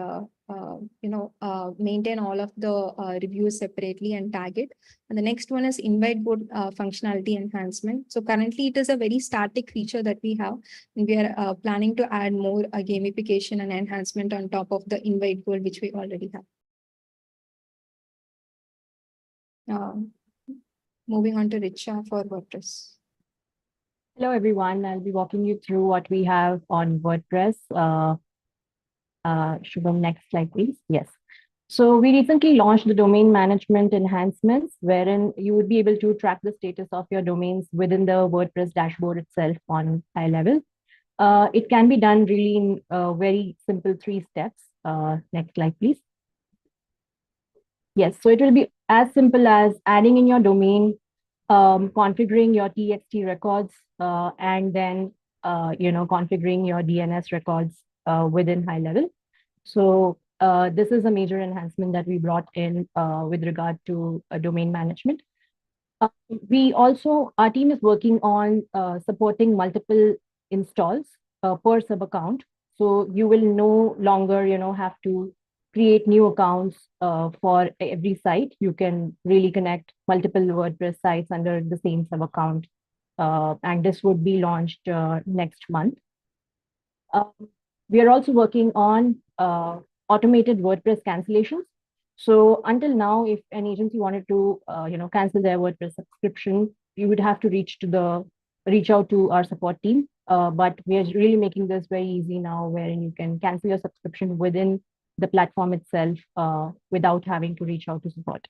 maintain all of the reviews separately and tag it. And the next one is invite board functionality enhancement. So currently it is a very static feature that we have, and we are planning to add more gamification and enhancement on top of the invite board, which we already have. Moving on to Richa for WordPress. Hello, everyone. I'll be walking you through what we have on WordPress. Shubham, next slide, please. Yes. So we recently launched the domain management enhancements, wherein you would be able to track the status of your domains within the WordPress dashboard itself on HighLevel. It can be done really in very simple 3 steps. Next slide, please. Yes, so it will be as simple as adding in your domain, configuring your TXT records, and then configuring your DNS records within HighLevel. So this is a major enhancement that we brought in with regard to domain management. Our team is working on supporting multiple installs per sub account. So you will no longer, have to create new accounts for every site. You can really connect multiple WordPress sites under the same sub account. And this would be launched next month. We are also working on automated WordPress cancellations. So until now, if an agency wanted to, cancel their WordPress subscription, you would have to reach out to our support team. But we are really making this very easy now, wherein you can cancel your subscription within the platform itself without having to reach out to support.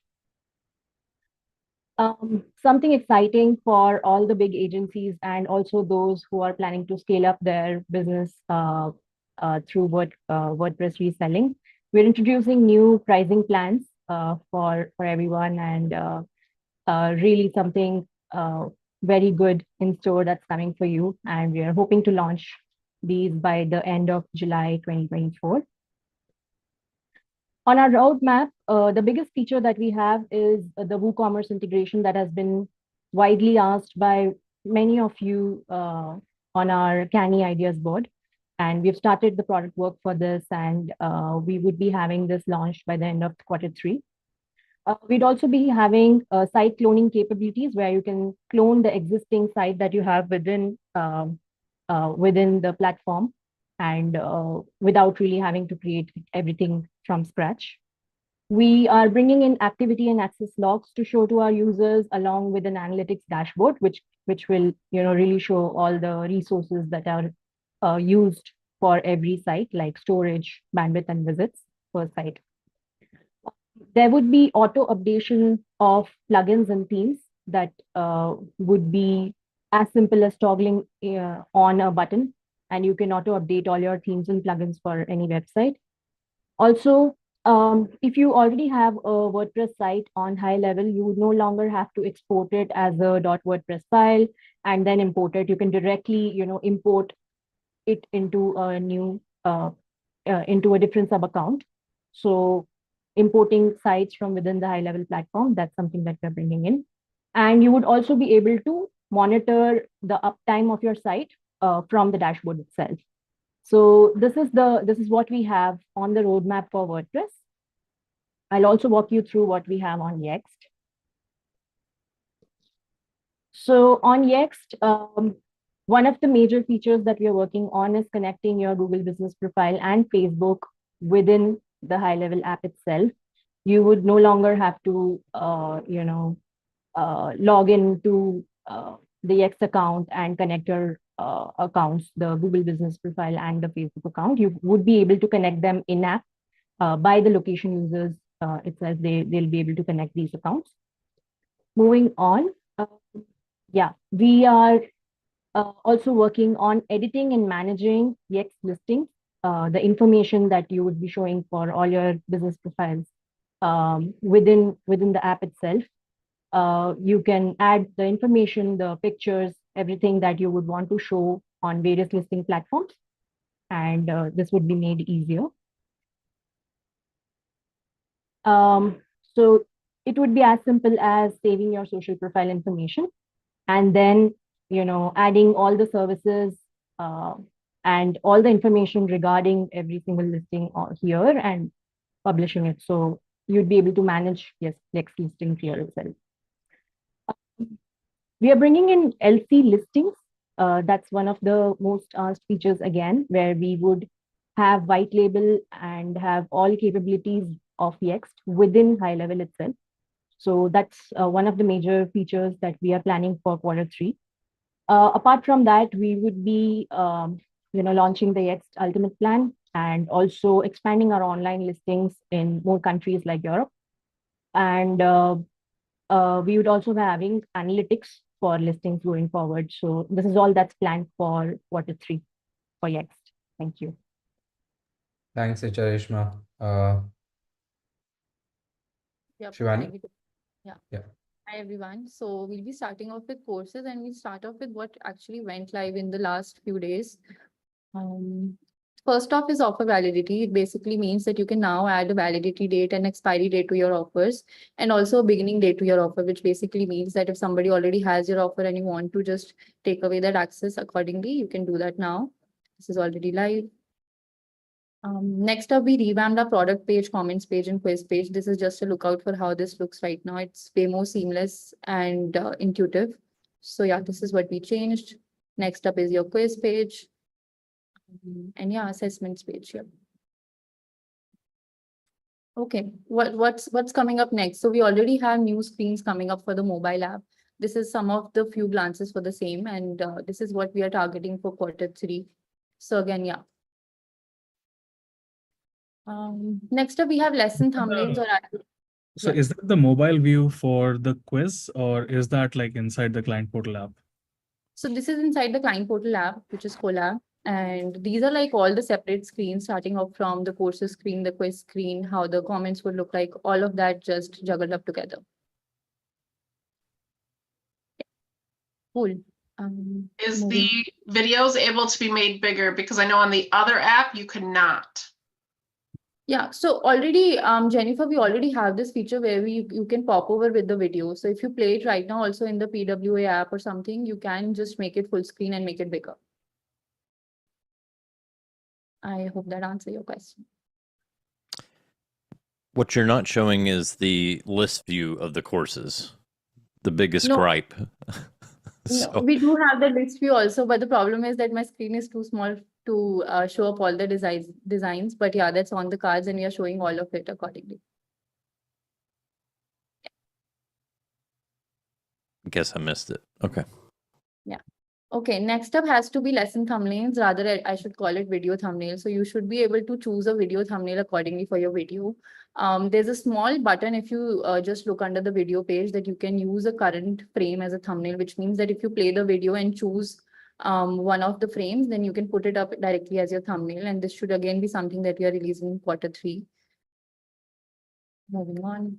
Something exciting for all the big agencies and also those who are planning to scale up their business through WordPress reselling. We're introducing new pricing plans for everyone, and really something very good in store that's coming for you. And we are hoping to launch these by the end of July 2024. On our roadmap, the biggest feature that we have is the WooCommerce integration that has been widely asked by many of you on our Canny Ideas board. And we've started the product work for this, and we would be having this launched by the end of Q3. We'd also be having site cloning capabilities where you can clone the existing site that you have within the platform, and without really having to create everything from scratch. We are bringing in activity and access logs to show to our users, along with an analytics dashboard, which will really show all the resources that are used for every site, like storage, bandwidth, and visits per site. There would be auto updation of plugins and themes that would be as simple as toggling on a button, and you can auto update all your themes and plugins for any website. Also, if you already have a WordPress site on HighLevel, you would no longer have to export it as a .wordpress file and then import it. You can directly, import it into a new, into a different sub account. So importing sites from within the HighLevel platform, that's something that we're bringing in. And you would also be able to monitor the uptime of your site from the dashboard itself. So this is what we have on the roadmap for WordPress. I'll also walk you through what we have on Yext. So on Yext, one of the major features that we are working on is connecting your Google Business Profile and Facebook within the HighLevel app itself. You would no longer have to, log into the Yext account and connect your accounts, the Google Business Profile and the Facebook account. You would be able to connect them in-app by the location users itself. They'll be able to connect these accounts. Moving on, we are also working on editing and managing Yext listings, the information that you would be showing for all your business profiles within the app itself. You can add the information, the pictures, everything that you would want to show on various listing platforms, and this would be made easier. So it would be as simple as saving your social profile information and then, adding all the services and all the information regarding every single listing here and publishing it. So you'd be able to manage Yext listings here itself. We are bringing in LC listings. That's one of the most asked features again, where we would have white label and have all capabilities of Yext within HighLevel itself. So that's one of the major features that we are planning for Q3. Apart from that, we would be launching the Yext Ultimate Plan and also expanding our online listings in more countries like Europe. And we would also be having analytics for listings going forward. So this is all that's planned for Q3 for Yext. Thank you. Thanks, Charishma. Shivani? Yeah. Hi, everyone. So we'll be starting off with courses, and we'll start off with what actually went live in the last few days. First off is offer validity. It basically means that you can now add a validity date and expiry date to your offers, and also a beginning date to your offer, which basically means that if somebody already has your offer and you want to just take away that access accordingly, you can do that now. This is already live. Next up, we revamped our product page, comments page, and quiz page. This is just a lookout for how this looks right now. It's way more seamless and intuitive. So yeah, this is what we changed. Next up is your quiz page. And yeah, assessments page here. Okay, what's coming up next? So we already have new screens coming up for the mobile app. This is some of the few glances for the same, and this is what we are targeting for Q3. So again, yeah. Next up, we have lesson thumbnails or. So is that the mobile view for the quiz, or is that like inside the client portal app? So this is inside the client portal app, which is Colab. And these are like all the separate screens, starting off from the courses screen, the quiz screen, how the comments would look like, all of that just juggled up together. Cool. Is Moving. the videos able to be made bigger? Because I know on the other app you could not. Yeah, so already, Jennifer, we already have this feature where you can pop over with the video. So if you play it right now also in the PWA app or something, you can just make it full screen and make it bigger. I hope that answers your question. What you're not showing is the list view of the courses, the biggest No. gripe. No, So, we do have the list view also, but the problem is that my screen is too small to show up all the designs. But yeah, that's on the cards and we are showing all of it accordingly. I guess I missed it. Okay. Yeah. Okay, next up has to be lesson thumbnails. Rather, I should call it video thumbnail. So you should be able to choose a video thumbnail accordingly for your video. There's a small button if you just look under the video page that you can use a current frame as a thumbnail, which means that if you play the video and choose one of the frames, then you can put it up directly as your thumbnail. And this should again be something that we are releasing in Q3. Moving on.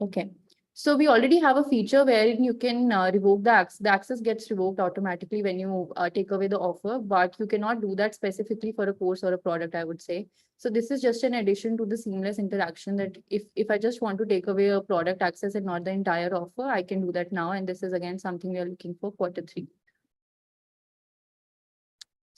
Okay. So we already have a feature wherein you can revoke the access. The access gets revoked automatically when you take away the offer, but you cannot do that specifically for a course or a product, I would say. So this is just an addition to the seamless interaction that if I just want to take away a product access and not the entire offer, I can do that now. And this is again something we are looking for Q3.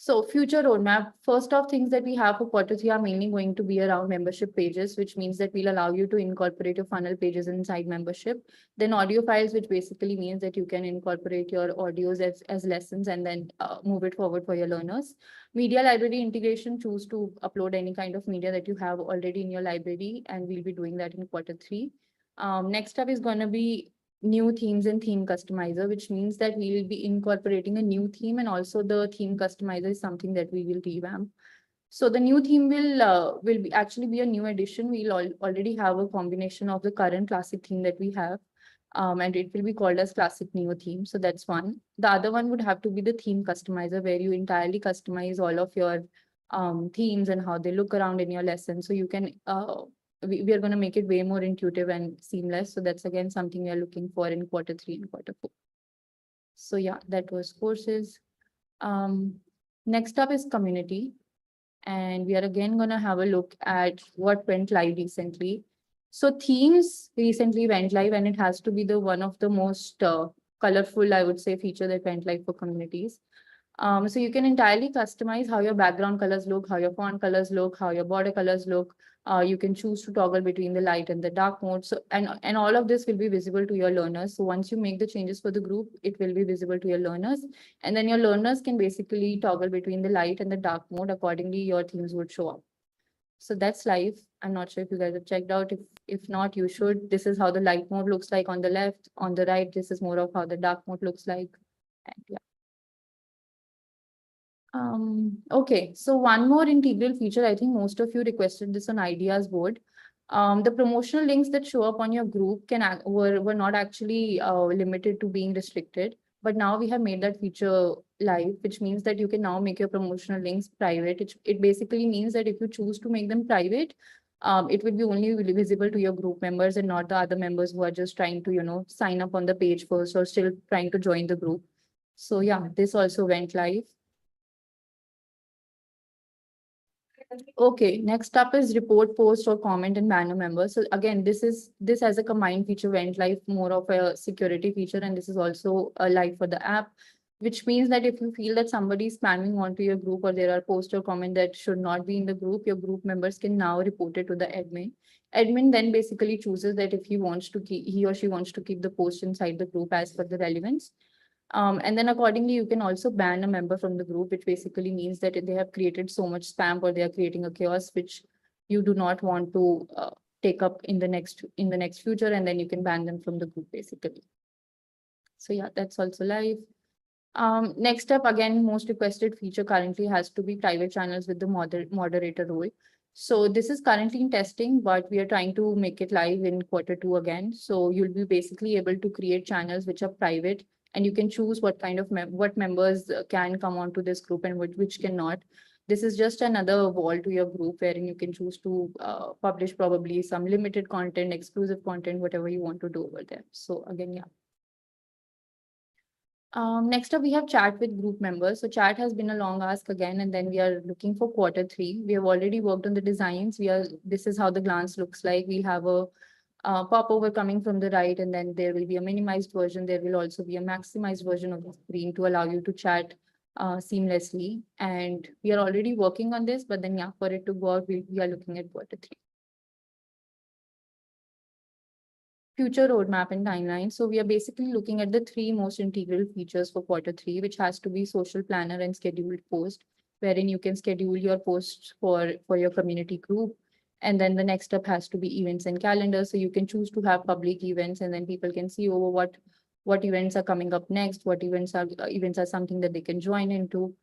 So future roadmap, first of things that we have for Q3 are mainly going to be around membership pages, which means that we'll allow you to incorporate your funnel pages inside membership. Then audio files, which basically means that you can incorporate your audios as lessons and then move it forward for your learners. Media library integration, choose to upload any kind of media that you have already in your library, and we'll be doing that in Q3. Next up is going to be new themes and theme customizer, which means that we will be incorporating a new theme, and also the theme customizer is something that we will revamp. So the new theme will be actually be a new addition. We'll already have a combination of the current classic theme that we have, and it will be called as classic neo theme. So that's one. The other one would have to be the theme customizer, where you entirely customize all of your themes and how they look around in your lesson. So you can we are going to make it way more intuitive and seamless. So that's again something we are looking for in Q3 and Q4. So yeah, that was courses. Next up is community. And we are again going to have a look at what went live recently. So themes recently went live, and it has to be the one of the most colorful, I would say, feature that went live for communities. So you can entirely customize how your background colors look, how your font colors look, how your border colors look. You can choose to toggle between the light and the dark mode. So, and all of this will be visible to your learners. So once you make the changes for the group, it will be visible to your learners. And then your learners can basically toggle between the light and the dark mode. Accordingly, your themes would show up. So that's live. I'm not sure if you guys have checked out. If not, you should. This is how the light mode looks like on the left. On the right, this is more of how the dark mode looks like. And yeah. Okay, so one more integral feature, I think most of you requested this on ideas board. The promotional links that show up on your group were not actually limited to being restricted, but now we have made that feature live, which means that you can now make your promotional links private. It basically means that if you choose to make them private, it will be only visible to your group members and not the other members who are just trying to, sign up on the page first or still trying to join the group. So yeah, this also went live. Okay, next up is report, post, or comment and banner members. So again, this as a combined feature went live, more of a security feature, and this is also live for the app, which means that if you feel that somebody is spamming onto your group or there are post or comment that should not be in the group, your group members can now report it to the admin. Admin then basically chooses that if he or she wants to keep the post inside the group as per the relevance. And then accordingly, you can also ban a member from the group, which basically means that they have created so much spam or they are creating a chaos, which you do not want to take up in the next future, and then you can ban them from the group basically. So yeah, that's also live. Next up, again, most requested feature currently has to be private channels with the moderator role. So this is currently in testing, but we are trying to make it live in Q2 again. So you'll be basically able to create channels which are private, and you can choose what kind of what members can come onto this group and which cannot. This is just another wall to your group wherein you can choose to publish probably some limited content, exclusive content, whatever you want to do over there. So again, yeah. Next up, we have chat with group members. So chat has been a long ask again, and then we are looking for Q3. We have already worked on the designs. This is how the glance looks like. We'll have a popover coming from the right, and then there will be a minimized version. There will also be a maximized version of the screen to allow you to chat seamlessly. And we are already working on this, but then yeah, for it to go out, we are looking at Q3. Future roadmap and timeline. So we are basically looking at the 3 most integral features for Q3, which has to be social planner and scheduled post, wherein you can schedule your posts for your community group. And then the next step has to be events and calendars. So you can choose to have public events, and then people can see over what events are coming up next, what events are something that they can join into.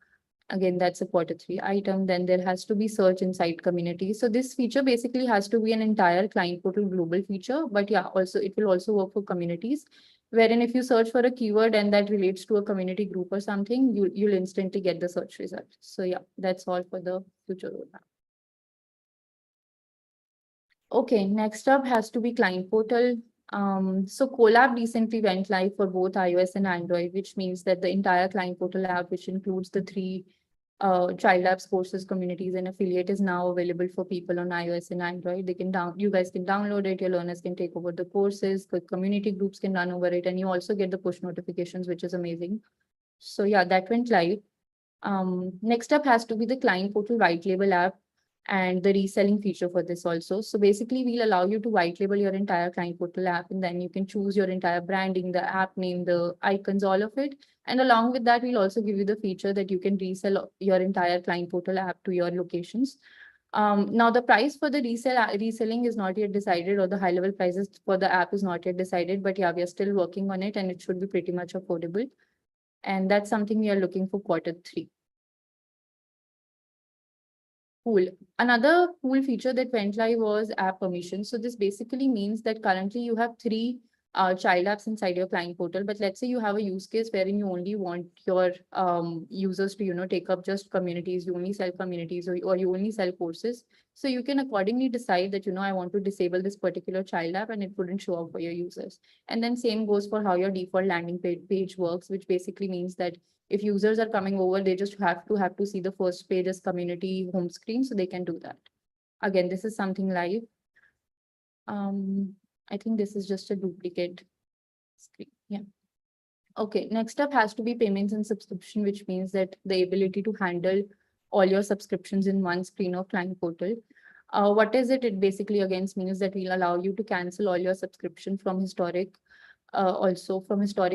Again, that's a Q3 item. Then there has to be search inside community. So this feature basically has to be an entire client portal global feature, but yeah, also it will also work for communities, wherein if you search for a keyword and that relates to a community group or something, you'll instantly get the search result. So yeah, that's all for the future roadmap. Okay, next up has to be client portal. So Collab recently went live for both iOS and Android, which means that the entire client portal app, which includes the 3 child apps, courses, communities, and affiliate, is now available for people on iOS and Android. You guys can download it, your learners can take over the courses, the community groups can run over it, and you also get the push notifications, which is amazing. So yeah, that went live. Next up has to be the client portal white label app and the reselling feature for this also. So basically, we'll allow you to white label your entire client portal app, and then you can choose your entire branding, the app name, the icons, all of it. And along with that, we'll also give you the feature that you can resell your entire client portal app to your locations. Now the price for the reselling is not yet decided, or the high level prices for the app is not yet decided, but yeah, we are still working on it, and it should be pretty much affordable. And that's something we are looking for Q3. Cool. Another cool feature that went live was app permissions. So this basically means that currently you have 3 child apps inside your client portal, but let's say you have a use case wherein you only want your users to, take up just communities, you only sell communities, or you only sell courses. So you can accordingly decide that, I want to disable this particular child app and it wouldn't show up for your users. And then same goes for how your default landing page works, which basically means that if users are coming over, they just have to see the first page as community home screen, so they can do that. Again, this is something live. I think this is just a duplicate screen. Yeah. Okay, next up has to be payments and subscription, which means that the ability to handle all your subscriptions in one screen of client portal. What is it? It basically again means that we'll allow you to cancel all your subscription from historic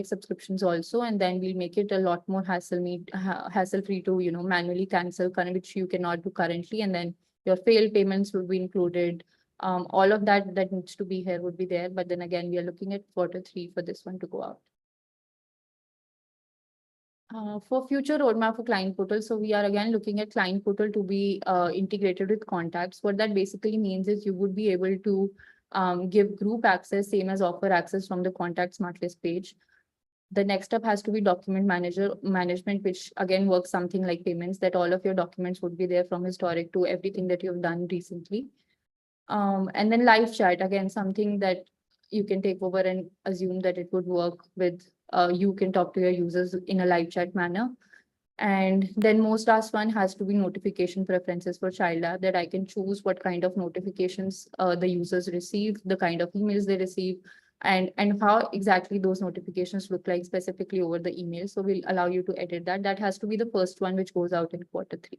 subscriptions also, and then we'll make it a lot more hassle-free to manually cancel, which you cannot do currently, and then your failed payments will be included. All of that needs to be here would be there, but then again we are looking at Q3 for this one to go out. For future roadmap for client portal, so we are again looking at client portal to be integrated with contacts. What that basically means is you would be able to give group access, same as offer access from the contact smart list page. The next step has to be document management, which again works something like payments, that all of your documents would be there from historic to everything that you've done recently. And then live chat, again, something that you can take over and assume that it would work with, you can talk to your users in a live chat manner. And then most last one has to be notification preferences for child app, that I can choose what kind of notifications the users receive, the kind of emails they receive, and how exactly those notifications look like specifically over the email. So we'll allow you to edit that. That has to be the first one which goes out in Q3.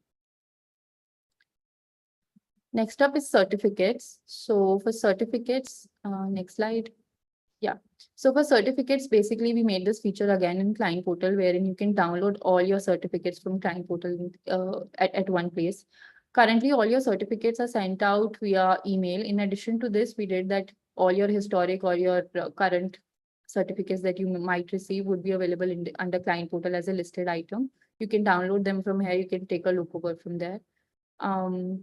Next up is certificates. So for certificates, next slide. Yeah. So for certificates, basically we made this feature again in client portal, wherein you can download all your certificates from client portal at one place. Currently, all your certificates are sent out via email. In addition to this, we did that all your historic or your current certificates that you might receive would be available under client portal as a listed item. You can download them from here. You can take a look over from there.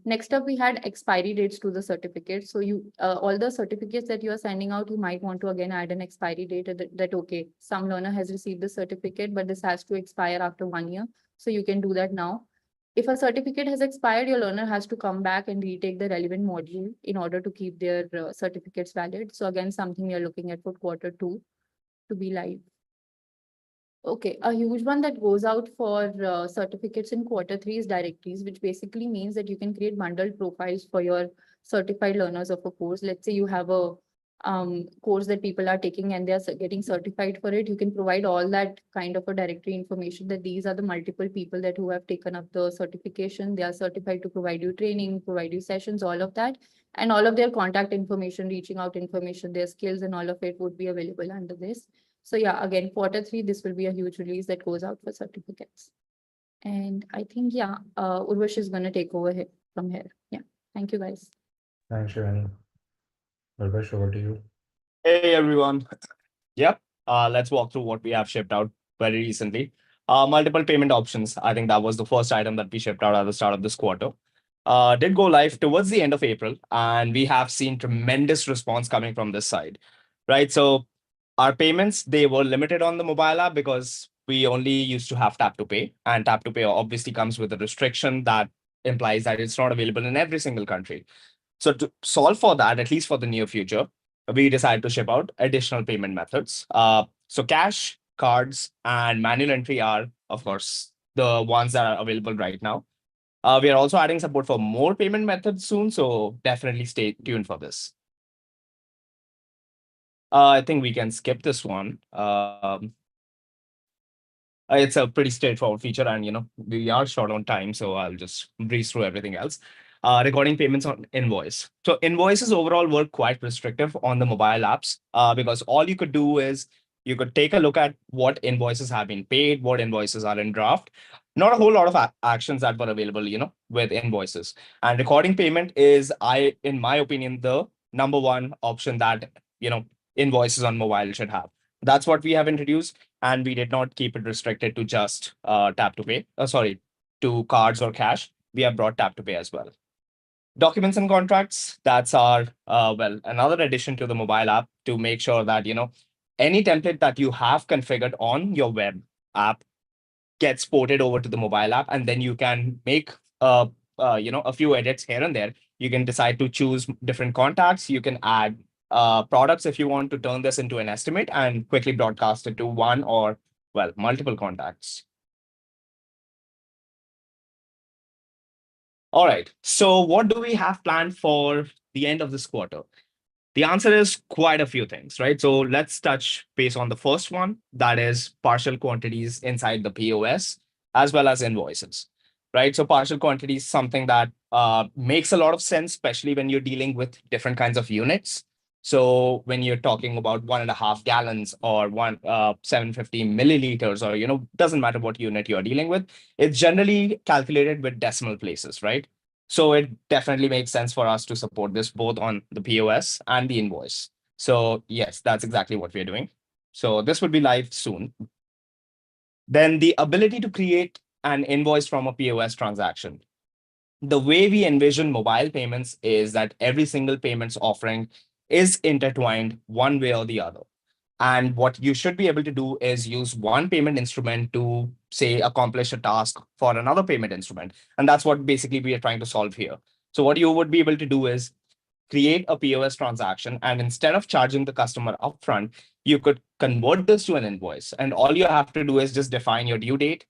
Next up, we had expiry dates to the certificate. So all the certificates that you are sending out, you might want to again add an expiry date that okay, some learner has received the certificate, but this has to expire after 1 year. So you can do that now. If a certificate has expired, your learner has to come back and retake the relevant module in order to keep their certificates valid. So again, something we are looking at for Q2 to be live. Okay, a huge one that goes out for certificates in Q3 is directories, which basically means that you can create bundled profiles for your certified learners of a course. Let's say you have a course that people are taking and they're getting certified for it. You can provide all that kind of a directory information that these are the multiple people that who have taken up the certification. They are certified to provide you training, provide you sessions, all of that. And all of their contact information, reaching out information, their skills and all of it would be available under this. So yeah, again, Q3, this will be a huge release that goes out for certificates. And I think, yeah, Urvash is going to take over here from here. Yeah. Thank you, guys. Thanks, Shivani. Urvash, over to you. Hey, everyone. Yep. Let's walk through what we have shipped out very recently. Multiple payment options. I think that was the first item that we shipped out at the start of this quarter. Did go live towards the end of April, and we have seen tremendous response coming from this side, right? So our payments, they were limited on the mobile app because we only used to have tap to pay, and tap to pay obviously comes with a restriction that implies that it's not available in every single country. So to solve for that, at least for the near future, we decided to ship out additional payment methods. So cash, cards, and manual entry are, of course, the ones that are available right now. We are also adding support for more payment methods soon, so definitely stay tuned for this. I think we can skip this one. It's a pretty straightforward feature, and we are short on time, so I'll just breeze through everything else. Recording payments on invoice. So invoices overall were quite restrictive on the mobile apps because all you could do is you could take a look at what invoices have been paid, what invoices are in draft. Not a whole lot of actions that were available, with invoices. And recording payment is, in my opinion, the number one option that, invoices on mobile should have. That's what we have introduced, and we did not keep it restricted to just tap to pay. To cards or cash. We have brought tap to pay as well. Documents and contracts, that's our, another addition to the mobile app to make sure that, any template that you have configured on your web app gets ported over to the mobile app, and then you can make, a few edits here and there. You can decide to choose different contacts. You can add products if you want to turn this into an estimate and quickly broadcast it to one or, multiple contacts. All right. So what do we have planned for the end of this quarter? The answer is quite a few things, right? So let's touch base on the first one, that is partial quantities inside the POS, as well as invoices, right? So partial quantities, something that makes a lot of sense, especially when you're dealing with different kinds of units. So when you're talking about 1.5 gallons or 750 milliliters, or, doesn't matter what unit you're dealing with, it's generally calculated with decimal places, right? So it definitely makes sense for us to support this both on the POS and the invoice. So yes, that's exactly what we're doing. So this will be live soon. Then the ability to create an invoice from a POS transaction. The way we envision mobile payments is that every single payments offering is intertwined one way or the other. And what you should be able to do is use one payment instrument to, say, accomplish a task for another payment instrument. And that's what basically we are trying to solve here. So what you would be able to do is create a POS transaction, and instead of charging the customer upfront, you could convert this to an invoice. And all you have to do is just define your due date,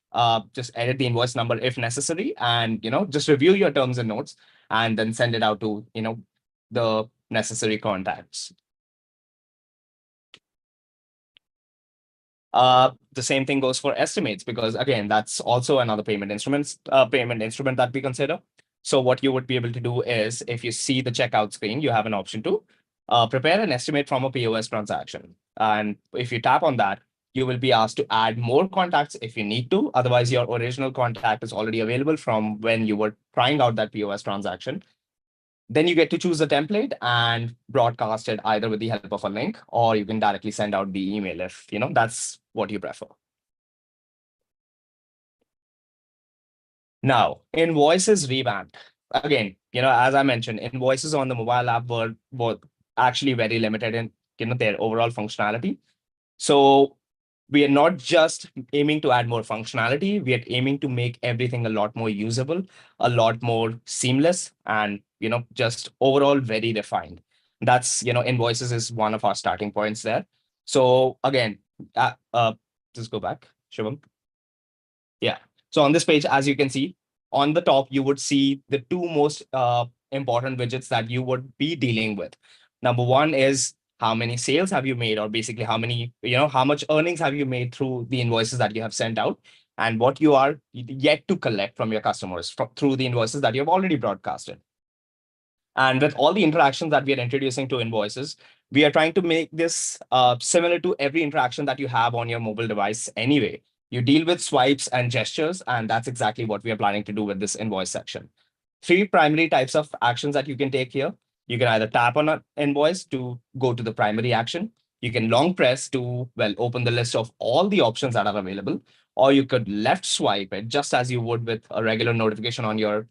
just edit the invoice number if necessary, and just review your terms and notes, and then send it out to the necessary contacts. The same thing goes for estimates, because again, that's also another payment instrument that we consider. So what you would be able to do is, if you see the checkout screen, you have an option to prepare an estimate from a POS transaction. And if you tap on that, you will be asked to add more contacts if you need to. Otherwise, your original contact is already available from when you were trying out that POS transaction. Then you get to choose a template and broadcast it either with the help of a link, or you can directly send out the email if that's what you prefer. Now, invoices revamped. Again, as I mentioned, invoices on the mobile app were actually very limited in their overall functionality. So we are not just aiming to add more functionality, we are aiming to make everything a lot more usable, a lot more seamless, and just overall very refined. That's invoices is one of our starting points there. So again, just go back. Shivam? Yeah. So on this page, as you can see, on the top, you would see the two most important widgets that you would be dealing with. Number one is how many sales have you made, or basically how many, how much earnings have you made through the invoices that you have sent out, and what you are yet to collect from your customers through the invoices that you have already broadcasted. And with all the interactions that we are introducing to invoices, we are trying to make this similar to every interaction that you have on your mobile device anyway. You deal with swipes and gestures, and that's exactly what we are planning to do with this invoice section. Three primary types of actions that you can take here. You can either tap on an invoice to go to the primary action. You can long press to, well, open the list of all the options that are available, or you could left swipe it just as you would with a regular notification on your,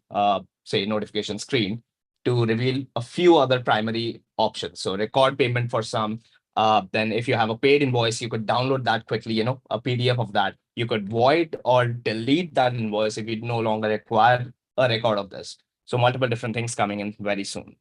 say, notification screen, to reveal a few other primary options. So record payment for some. Then if you have a paid invoice, you could download that quickly, a PDF of that. You could void or delete that invoice if you no longer require a record of this. So multiple different things coming in very soon.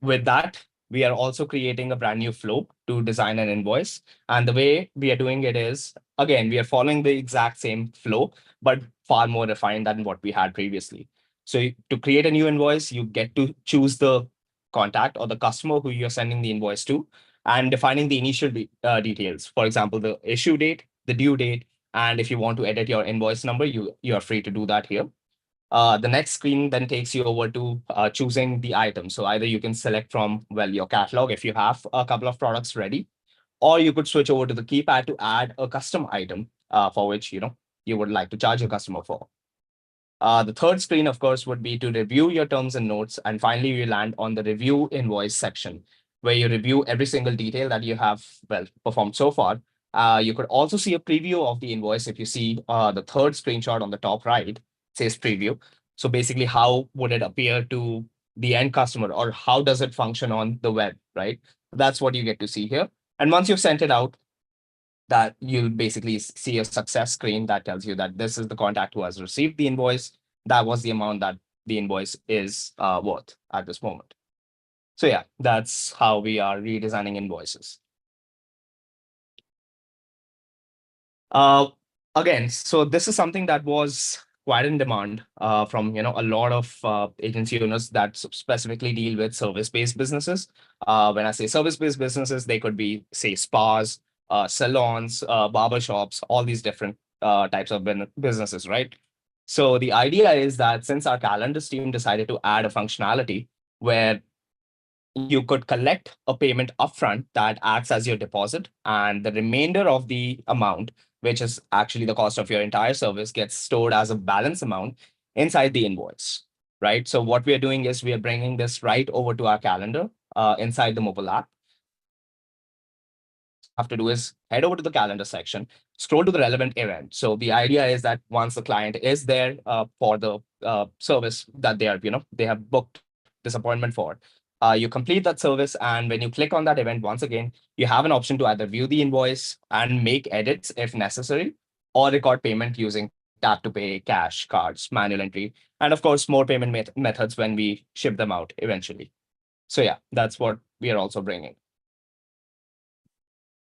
With that, we are also creating a brand new flow to design an invoice. And the way we are doing it is, again, we are following the exact same flow, but far more refined than what we had previously. So to create a new invoice, you get to choose the contact or the customer who you're sending the invoice to, and defining the initial details. For example, the issue date, the due date, and if you want to edit your invoice number, you are free to do that here. The next screen then takes you over to choosing the item. So either you can select from, well, your catalog if you have a couple of products ready, or you could switch over to the keypad to add a custom item for which you would like to charge your customer for. The third screen, of course, would be to review your terms and notes. And finally, you land on the review invoice section, where you review every single detail that you have, well, performed so far. You could also see a preview of the invoice. If you see the third screenshot on the top right, says preview. So basically, how would it appear to the end customer, or how does it function on the web, right? That's what you get to see here. And once you've sent it out, that you'll basically see a success screen that tells you that this is the contact who has received the invoice. That was the amount that the invoice is worth at this moment. So yeah, that's how we are redesigning invoices. Again, so this is something that was quite in demand from a lot of agency owners that specifically deal with service-based businesses. When I say service-based businesses, they could be, say, spas, salons, barbershops, all these different types of businesses, right? So the idea is that since our calendars team decided to add a functionality where you could collect a payment upfront that acts as your deposit, and the remainder of the amount, which is actually the cost of your entire service, gets stored as a balance amount inside the invoice, right? So what we are doing is we are bringing this right over to our calendar inside the mobile app. Have to do is head over to the calendar section, scroll to the relevant event. So the idea is that once the client is there for the service that they have booked this appointment for, you complete that service. And when you click on that event, once again, you have an option to either view the invoice and make edits if necessary, or record payment using tap to pay, cash, cards, manual entry, and of course, more payment methods when we ship them out eventually. So yeah, that's what we are also bringing.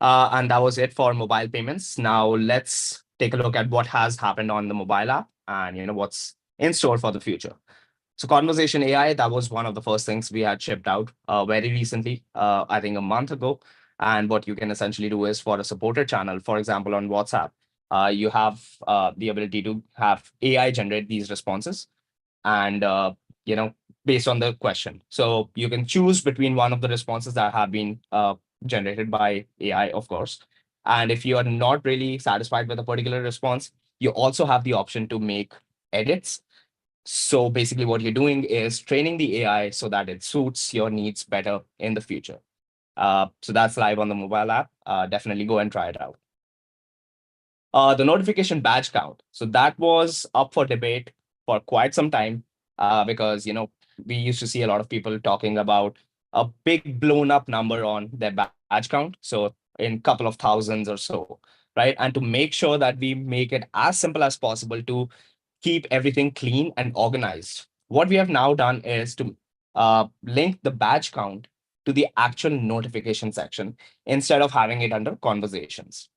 And that was it for mobile payments. Now let's take a look at what has happened on the mobile app and what's in store for the future. So conversation AI, that was one of the first things we had shipped out very recently, I think a month ago. And what you can essentially do is for a supported channel, for example, on WhatsApp, you have the ability to have AI generate these responses and, based on the question. So you can choose between one of the responses that have been generated by AI, of course. And if you are not really satisfied with a particular response, you also have the option to make edits. So basically what you're doing is training the AI so that it suits your needs better in the future. So that's live on the mobile app. Definitely go and try it out. The notification badge count. So that was up for debate for quite some time because, we used to see a lot of people talking about a big blown up number on their badge count. So in a couple of thousands or so, right? And to make sure that we make it as simple as possible to keep everything clean and organized, what we have now done is to link the badge count to the actual notification section instead of having it under conversations.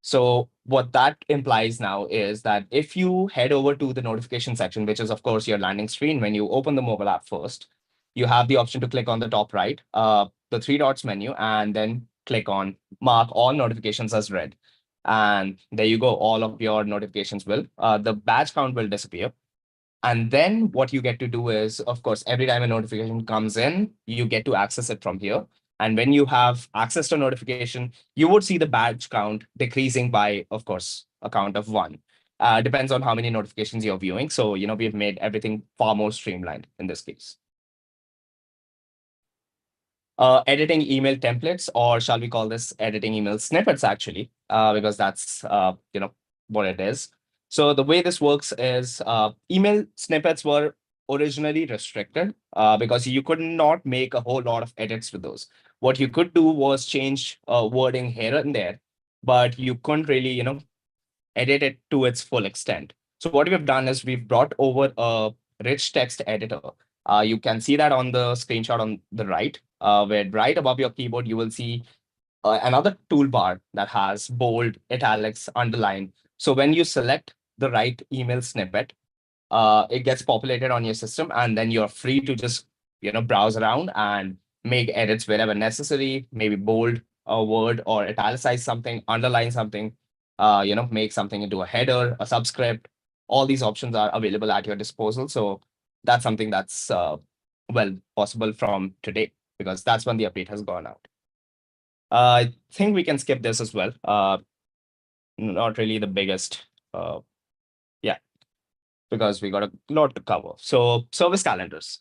So what that implies now is that if you head over to the notification section, which is of course your landing screen when you open the mobile app first, you have the option to click on the top right, the three dots menu, and then click on mark all notifications as read. And there you go. All of your notifications will, the badge count will disappear. And then what you get to do is, of course, every time a notification comes in, you get to access it from here. And when you have access to notification, you would see the badge count decreasing by, of course, a count of 1. Depends on how many notifications you're viewing. So, we've made everything far more streamlined in this case. Editing email templates, or shall we call this editing email snippets, actually, because that's, what it is. So the way this works is email snippets were originally restricted because you could not make a whole lot of edits with those. What you could do was change wording here and there, but you couldn't really, edit it to its full extent. So what we've done is we've brought over a rich text editor. You can see that on the screenshot on the right, where right above your keyboard, you will see another toolbar that has bold, italics, underline. So when you select the right email snippet, it gets populated on your system, and then you're free to just, browse around and make edits wherever necessary, maybe bold a word or italicize something, underline something, make something into a header, a subscript. All these options are available at your disposal. So that's something that's possible from today, because that's when the update has gone out. I think we can skip this as well. Not really the biggest, because we got a lot to cover. So service calendars.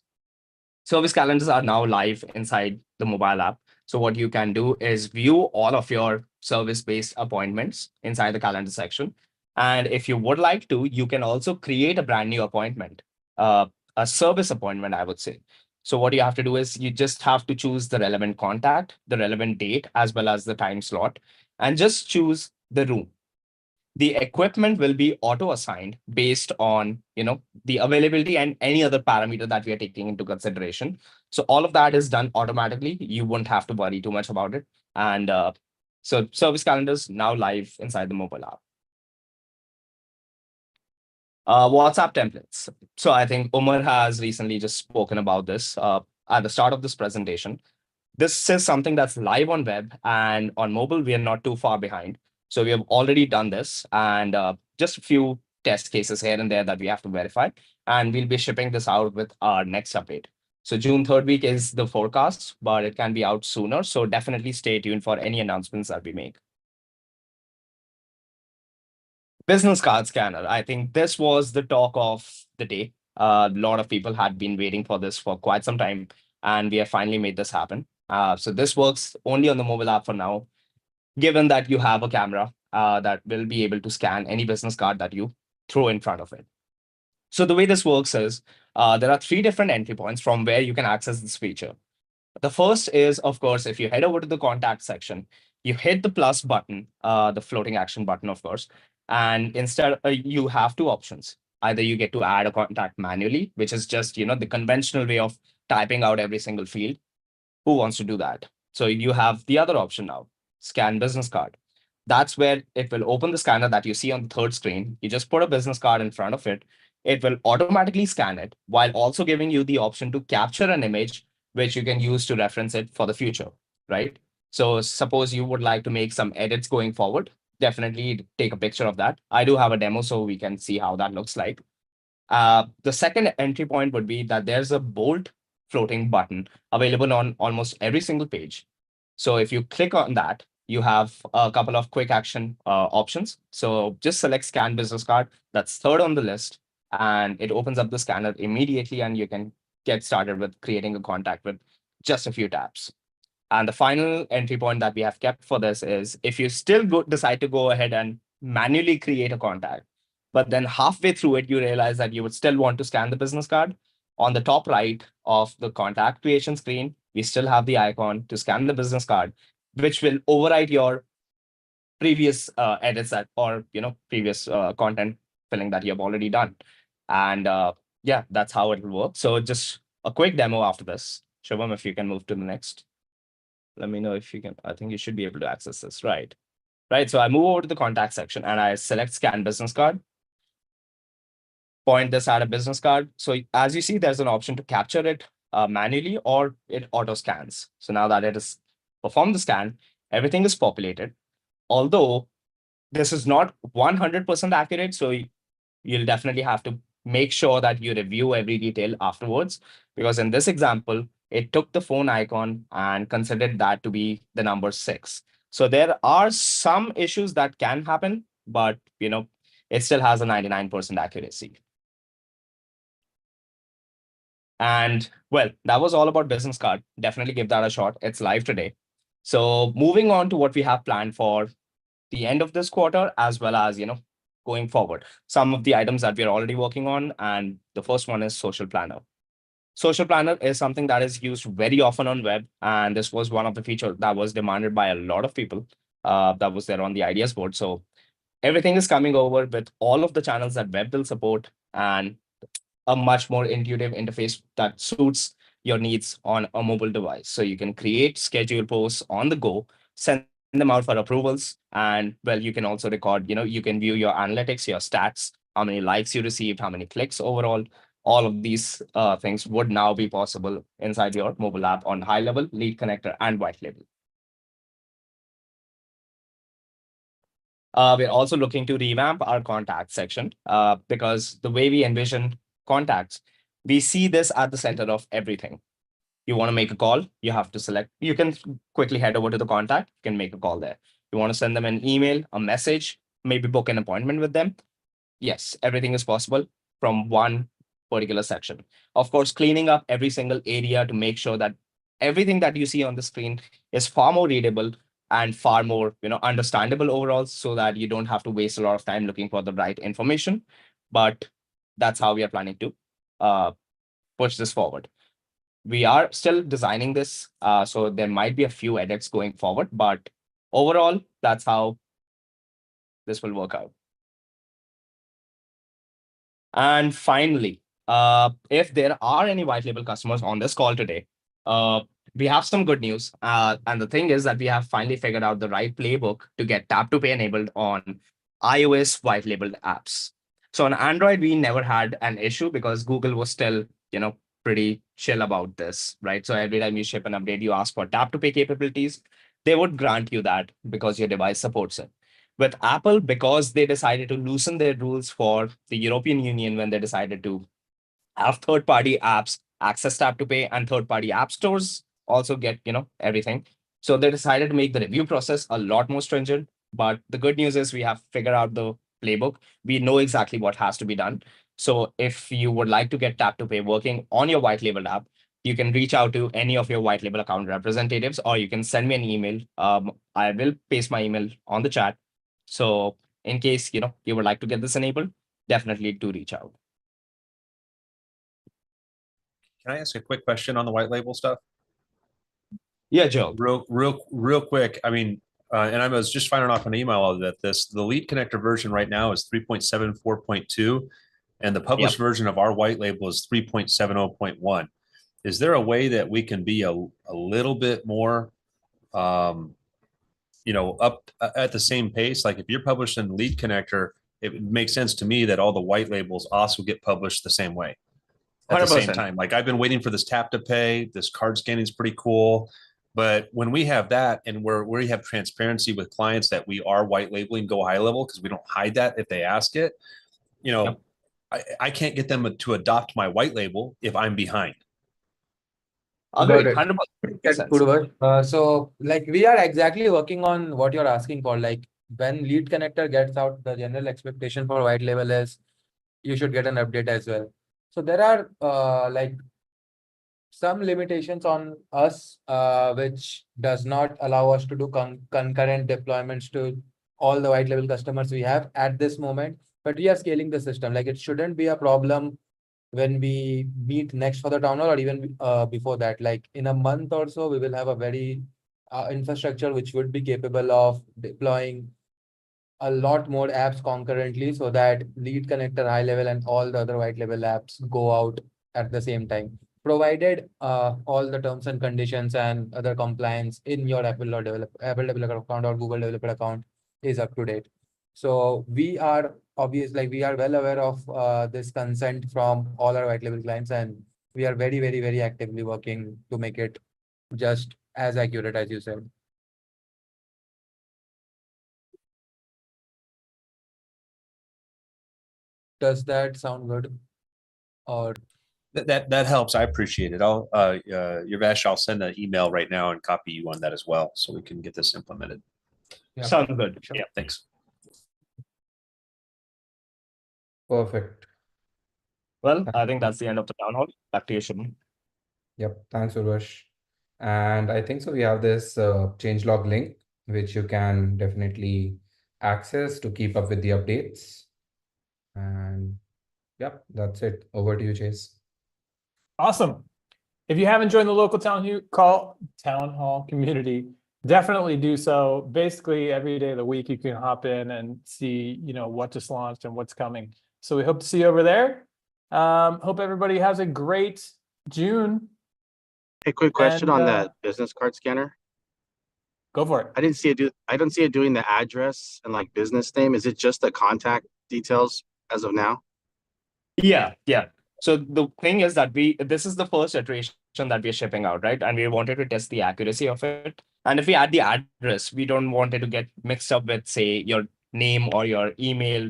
Service calendars are now live inside the mobile app. So what you can do is view all of your service-based appointments inside the calendar section. And if you would like to, you can also create a brand new appointment, a service appointment, I would say. So what you have to do is you just have to choose the relevant contact, the relevant date, as well as the time slot, and just choose the room. The equipment will be auto-assigned based on, the availability and any other parameter that we are taking into consideration. So all of that is done automatically. You won't have to worry too much about it. And so service calendars now live inside the mobile app. WhatsApp templates. So I think Umar has recently just spoken about this at the start of this presentation. This is something that's live on web, and on mobile, we are not too far behind. So we have already done this, and just a few test cases here and there that we have to verify. And we'll be shipping this out with our next update. So June 3rd week is the forecast, but it can be out sooner. So definitely stay tuned for any announcements that we make. Business card scanner. I think this was the talk of the day. A lot of people had been waiting for this for quite some time, and we have finally made this happen. So this works only on the mobile app for now, given that you have a camera that will be able to scan any business card that you throw in front of it. So the way this works is there are 3 different entry points from where you can access this feature. The first is, of course, if you head over to the contact section, you hit the plus button, the floating action button, of course, and instead you have 2 options. Either you get to add a contact manually, which is just, the conventional way of typing out every single field. Who wants to do that? So you have the other option now, scan business card. That's where it will open the scanner that you see on the 3rd screen. You just put a business card in front of it. It will automatically scan it while also giving you the option to capture an image, which you can use to reference it for the future, right? So suppose you would like to make some edits going forward, definitely take a picture of that. I do have a demo so we can see how that looks like. The second entry point would be that there's a bold floating button available on almost every single page. So if you click on that, you have a couple of quick action options. So just select scan business card. That's 3rd on the list, and it opens up the scanner immediately, and you can get started with creating a contact with just a few taps. And the final entry point that we have kept for this is if you still decide to go ahead and manually create a contact, but then halfway through it, you realize that you would still want to scan the business card. On the top right of the contact creation screen, we still have the icon to scan the business card, which will override your previous edits or previous content filling that you have already done. And yeah, that's how it will work. So just a quick demo after this. Shubham, if you can move to the next. Let me know if you can. I think you should be able to access this, right? Right. So I move over to the contact section and I select scan business card. Point this at a business card. So as you see, there's an option to capture it manually or it auto scans. So now that it has performed the scan, everything is populated. Although this is not 100% accurate, so you'll definitely have to make sure that you review every detail afterwards, because in this example, it took the phone icon and considered that to be the number 6. So there are some issues that can happen, but it still has a 99% accuracy. And well, that was all about business card. Definitely give that a shot. It's live today. So moving on to what we have planned for the end of this quarter, as well as, going forward, some of the items that we're already working on. And the first one is Social Planner. Social Planner is something that is used very often on web. And this was one of the features that was demanded by a lot of people that was there on the ideas board. So everything is coming over with all of the channels that web will support and a much more intuitive interface that suits your needs on a mobile device. So you can create schedule posts on the go, send them out for approvals. And well, you can also record, you can view your analytics, your stats, how many likes you received, how many clicks overall. All of these things would now be possible inside your mobile app on HighLevel, Lead Connector, and WhiteLabel. We're also looking to revamp our contact section because the way we envision contacts, we see this at the center of everything. You want to make a call, you have to select, you can quickly head over to the contact, you can make a call there. You want to send them an email, a message, maybe book an appointment with them. Yes, everything is possible from one particular section. Of course, cleaning up every single area to make sure that everything that you see on the screen is far more readable and far more understandable overall, so that you don't have to waste a lot of time looking for the right information. But that's how we are planning to push this forward. We are still designing this, so there might be a few edits going forward, but overall, that's how this will work out. And finally, if there are any white label customers on this call today, we have some good news. And the thing is that we have finally figured out the right playbook to get tap to pay enabled on iOS white labeled apps. So on Android, we never had an issue because Google was still, pretty chill about this, right? So every time you ship an update, you ask for tap to pay capabilities, they would grant you that because your device supports it. With Apple, because they decided to loosen their rules for the European Union when they decided to have third-party apps access tap to pay, and third-party app stores also get, everything. So they decided to make the review process a lot more stringent. But the good news is we have figured out the playbook. We know exactly what has to be done. So if you would like to get tap to pay working on your white label app, you can reach out to any of your white label account representatives, or you can send me an email. I will paste my email on the chat. So in case, you would like to get this enabled, definitely do reach out. Can I ask a quick question on the white label stuff? Yeah, Joe. Real quick. I mean, and I was just finding off an email that the lead connector version right now is 3.74.2, and the published version of our white label is 3.70.1. Is there a way that we can be a little bit more, up at the same pace? Like if you're publishing lead connector, it makes sense to me that all the white labels also get published the same way at 100%. The same time. Like I've been waiting for this tap to pay. This card scanning is pretty cool. But when we have that and we have transparency with clients that we are white labeling Go HighLevel, because we don't hide that if they ask it, I can't get them to adopt my white label if I'm behind. Agreed, 100%. So like we are exactly working on what you're asking for. Like when lead connector gets out, the general expectation for white label is you should get an update as well. So there are like some limitations on us, which does not allow us to do concurrent deployments to all the white label customers we have at this moment. But we are scaling the system. Like it shouldn't be a problem when we meet next for the town hall, or even before that. Like in a month or so, we will have a very infrastructure which would be capable of deploying a lot more apps concurrently, so that lead connector, HighLevel, and all the other white label apps go out at the same time. provided all the terms and conditions and other compliance in your Apple developer account or Google developer account is up to date. So we are we are well aware of this consent from all our white label clients, and we are very, very, very actively working to make it just as accurate as you said. Does that sound good? Or that helps. I appreciate it. I'll Yogesh, I'll send an email right now and copy you on that as well, so we can get this implemented. Yeah. Sounds good. Yeah, thanks. Perfect. Well, I think that's the end of the town hall. Back to you, Shubham. Yep, thanks, Urvash. And I think so we have this changelog link, which you can definitely access to keep up with the updates. And yep, that's it. Over to you, Chase. Awesome. If you haven't joined the local town hall community, definitely do so. Basically, every day of the week, you can hop in and see, what just launched and what's coming. So we hope to see you over there. Hope everybody has a great June. Hey, quick question And, on that business card scanner. Go for it. I didn't see it I don't see it doing the address and like business name. Is it just the contact details as of now? Yeah. So the thing is that this is the first iteration that we're shipping out, right? And we wanted to test the accuracy of it. And if we add the address, we don't want it to get mixed up with, say, your name or your email.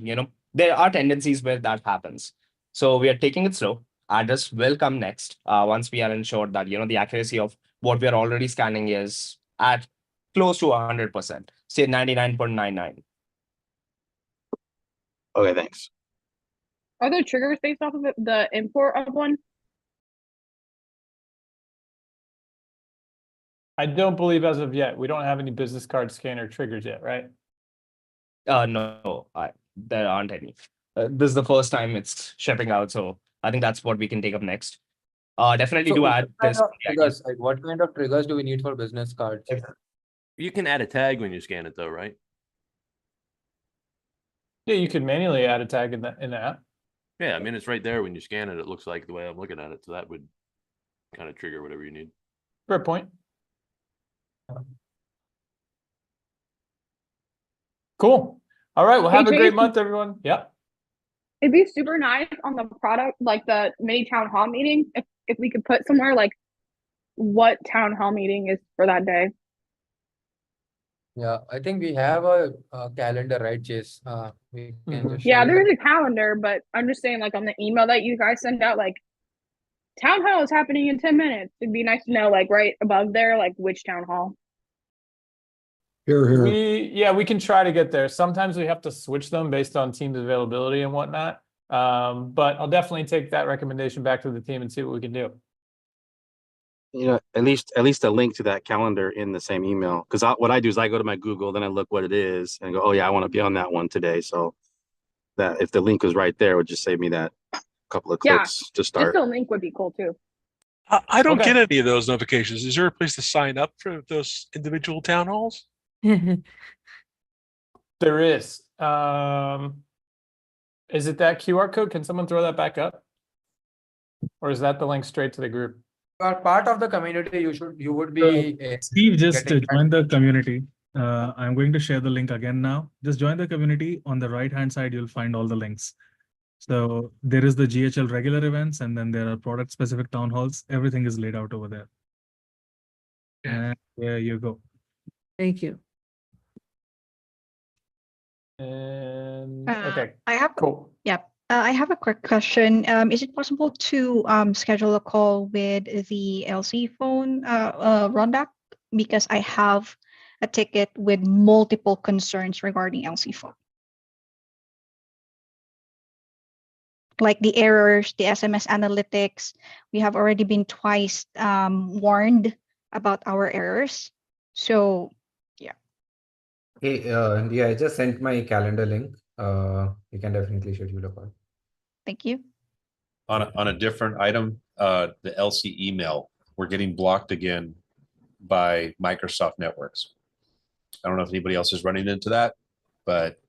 There are tendencies where that happens. So we are taking it slow. Address will come next once we are ensured that, the accuracy of what we are already scanning is at close to 100%, say 99.99. Okay, thanks. Are there triggers based off of the import of one? I don't believe as of yet. We don't have any business card scanner triggers yet, right? No, there aren't any. This is the first time it's shipping out, so I think that's what we can take up next. Definitely do add this. Triggers, like what kind of triggers do we need for business cards? You can add a tag when you scan it though, right? Yeah, you can manually add a tag in the app. Yeah, I mean, it's right there when you scan it. It looks like the way I'm looking at it. So that would kind of trigger whatever you need. Fair point. Cool. All right. Well, have a great month, everyone. Yeah. It'd be super nice on the product, like the mini town hall meeting, if we could put somewhere like what town hall meeting is for that day. Yeah, I think we have a calendar, right, Chase? We can just Yeah, share there it. is a calendar, but I'm just saying, like on the email that you guys send out, like town hall is happening in 10 minutes. It'd be nice to know, like right above there, like which town hall. Here. We can try to get there. Sometimes we have to switch them based on team's availability and whatnot. But I'll definitely take that recommendation back to the team and see what we can do. At least a link to that calendar in the same email. Because what I do is I go to my Google, then I look what it is and go, oh yeah, I want to be on that one today. So that if the link was right there, it would just save me that couple of clicks to start. Just a link would be cool too. I don't get any of those notifications. Is there a place to sign up for those individual town halls? There is. Is it that QR code? Can someone throw that back up? Or is that the link straight to the group? You are part of the community. You would be. Steve, just join the community. I'm going to share the link again now. Just join the community. On the right-hand side, you'll find all the links. So there is the GHL regular events, and then there are product-specific town halls. Everything is laid out over there. And there you go. Thank you. And okay, I have cool. I have a quick question. Is it possible to schedule a call with the LC phone runback? Because I have a ticket with multiple concerns regarding LC phone. Like the errors, the SMS analytics. We have already been twice warned about our errors. So Hey, I just sent my calendar link. You can definitely schedule a call. thank you. On a different item, the LC email, we're getting blocked again by Microsoft Networks. I don't know if anybody else is running into that, but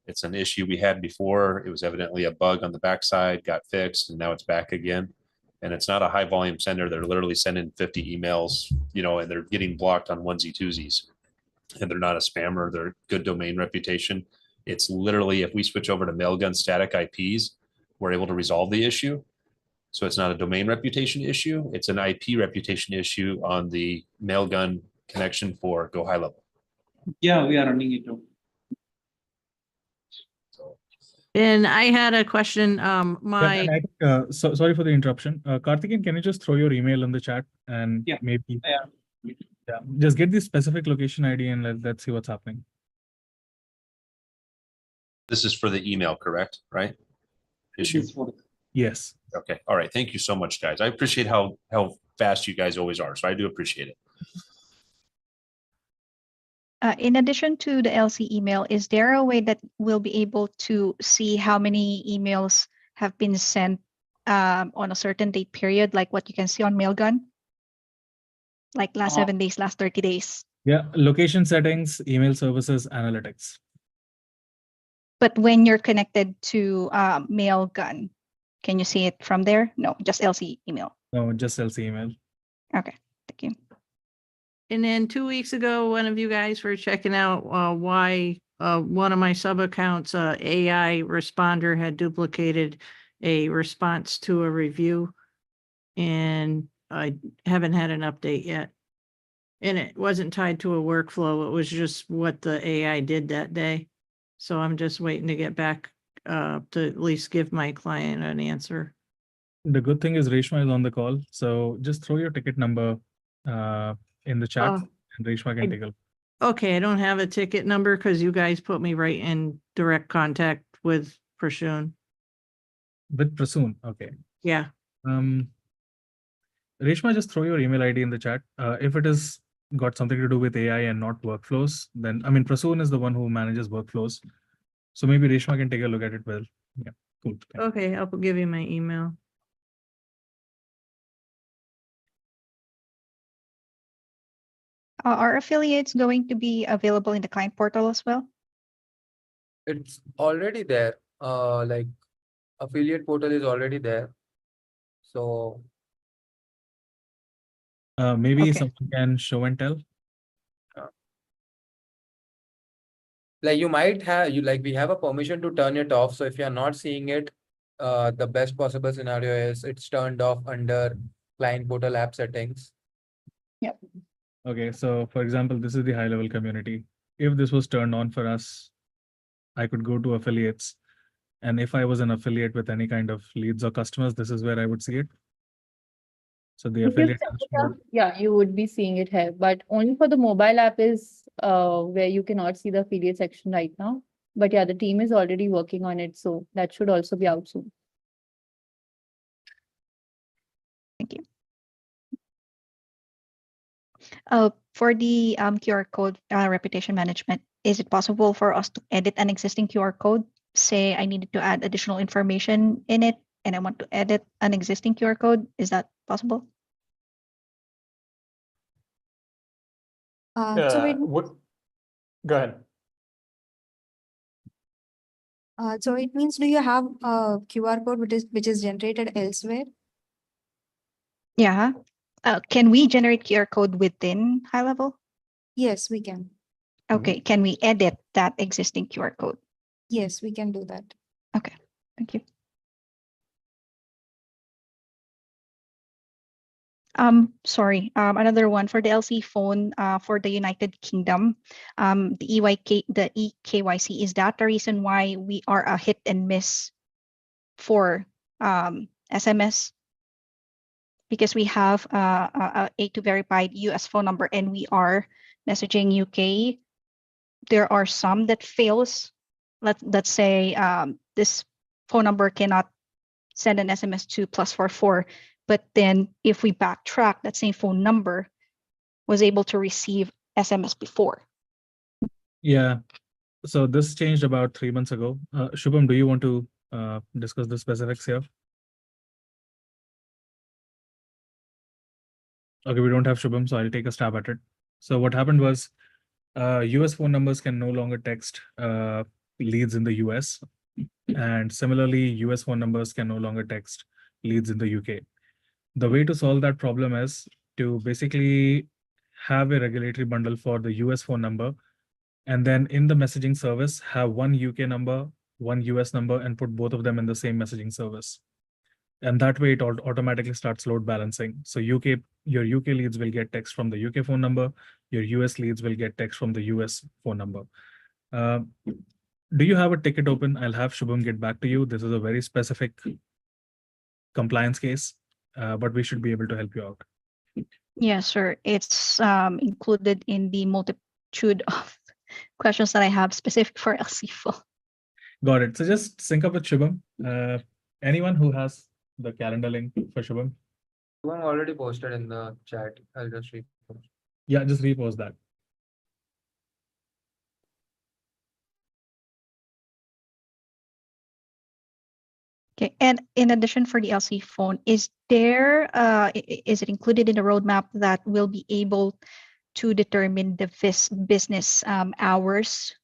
it's an issue we had before. It was evidently a bug on the backside, got fixed, and now it's back again. and it's not a high volume sender. They're literally sending 50 emails, and they're getting blocked on onesie twosies, and they're not a spammer. They're good domain reputation. It's literally, if we switch over to Mailgun static IPs, we're able to resolve the issue. So it's not a domain reputation issue. It's an IP reputation issue on the Mailgun connection for Go HighLevel. Yeah, we are running it too. And I had a question. Sorry for the interruption. Karthikeyan, can you just throw your email in the chat and maybe just get the specific location ID and let's see what's happening. This is for the email, correct? Right? Issue. Yes. Okay. All right. Thank you so much, guys. I appreciate how fast you guys always are. So I do appreciate it. In addition to the LC email, is there a way that we'll be able to see how many emails have been sent on a certain date period, like what you can see on Mailgun? Like last 7 days, last 30 days. Yeah, location settings, email services, analytics. But when you're connected to Mailgun, can you see it from there? No, just LC email. No, just LC email. Okay, thank you. And then 2 weeks ago, one of you guys were checking out why one of my sub accounts, AI responder, had duplicated a response to a review. And I haven't had an update yet. And it wasn't tied to a workflow. It was just what the AI did that day. So I'm just waiting to get back to at least give my client an answer. The good thing is Reshma is on the call. So just throw your ticket number in the chat and Reshma can take a look. Okay, I don't have a ticket number because you guys put me right in direct contact with Prasoon. With Prasoon, okay. Yeah. Reshma, just throw your email ID in the chat. If it is got something to do with AI and not workflows, then Prasoon is the one who manages workflows. So maybe Reshma can take a look at it well. Yeah, cool. Okay, I'll give you my email. Are affiliates going to be available in the client portal as well? It's already there. Like affiliate portal is already there. So maybe someone can show and tell. like you might have we have a permission to turn it off. So if you're not seeing it, the best possible scenario is it's turned off under client portal app settings. Yep. Okay, so for example, this is the HighLevel community. If this was turned on for us, I could go to affiliates. And if I was an affiliate with any kind of leads or customers, this is where I would see it. So the affiliate. Yeah, you would be seeing it here, but only for the mobile app is where you cannot see the affiliate section right now. But yeah, the team is already working on it, so that should also be out soon. Thank you. For the QR code reputation management, is it possible for us to edit an existing QR code? Say I needed to add additional information in it and I want to edit an existing QR code. Is that possible? Go ahead. So it means, do you have a QR code which is generated elsewhere? Yeah. Can we generate QR code within HighLevel? Yes, we can. Okay. Can we edit that existing QR code? Yes, we can do that. Okay. Thank you. Sorry, another one for the LC phone for the United Kingdom. The eKYC, is that the reason why we are a hit and miss for SMS? Because we have a A2 verified US phone number and we are messaging UK. There are some that fails. Let's say this phone number cannot send an SMS to +44. But then if we backtrack, that same phone number was able to receive SMS before. Yeah. So this changed about 3 months ago. Shubham, do you want to discuss the specifics here? Okay, we don't have Shubham, so I'll take a stab at it. So what happened was US phone numbers can no longer text leads in the US. And similarly, US phone numbers can no longer text leads in the UK. The way to solve that problem is to basically have a regulatory bundle for the US phone number, and then in the messaging service, have one UK number, one US number, and put both of them in the same messaging service. And that way it automatically starts load balancing. So your UK leads will get text from the UK phone number, your US leads will get text from the US phone number. Do you have a ticket open? I'll have Shubham get back to you. This is a very specific compliance case, but we should be able to help you out. Yes, sir. It's included in the multitude of questions that I have specific for LC4. Got it. So just sync up with Shubham. Anyone who has the calendar link for Shubham? Shubham already posted in the chat. I'll just repost. Yeah, just repost that. Okay, and in addition for the LC phone, is it included in the roadmap that will be able to determine the business hours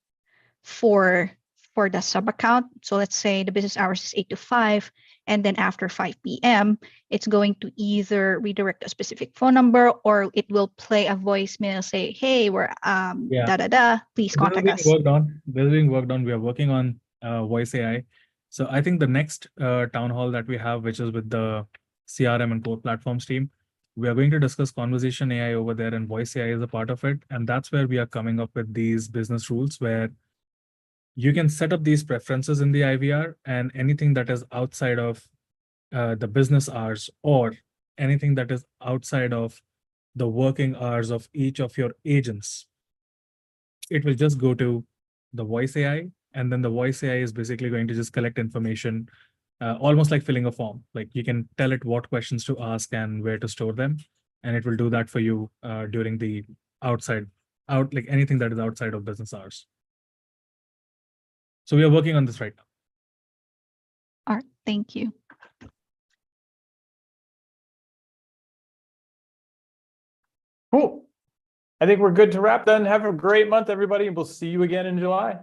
for the sub account? So let's say the business hours is 8 to 5, and then after 5 p.m., it's going to either redirect a specific phone number or it will play a voicemail, say, hey, we're please contact us. This is being worked on. We are working on voice AI. So I think the next town hall that we have, which is with the CRM and core platforms team, we are going to discuss conversation AI over there, and voice AI is a part of it. And that's where we are coming up with these business rules where you can set up these preferences in the IVR, and anything that is outside of the business hours or anything that is outside of the working hours of each of your agents, it will just go to the voice AI, and then the voice AI is basically going to just collect information, almost like filling a form. Like you can tell it what questions to ask and where to store them, and it will do that for you during the like anything that is outside of business hours. So we are working on this right now. All right, thank you. Cool. I think we're good to wrap then. Have a great month, everybody, and we'll see you again in July.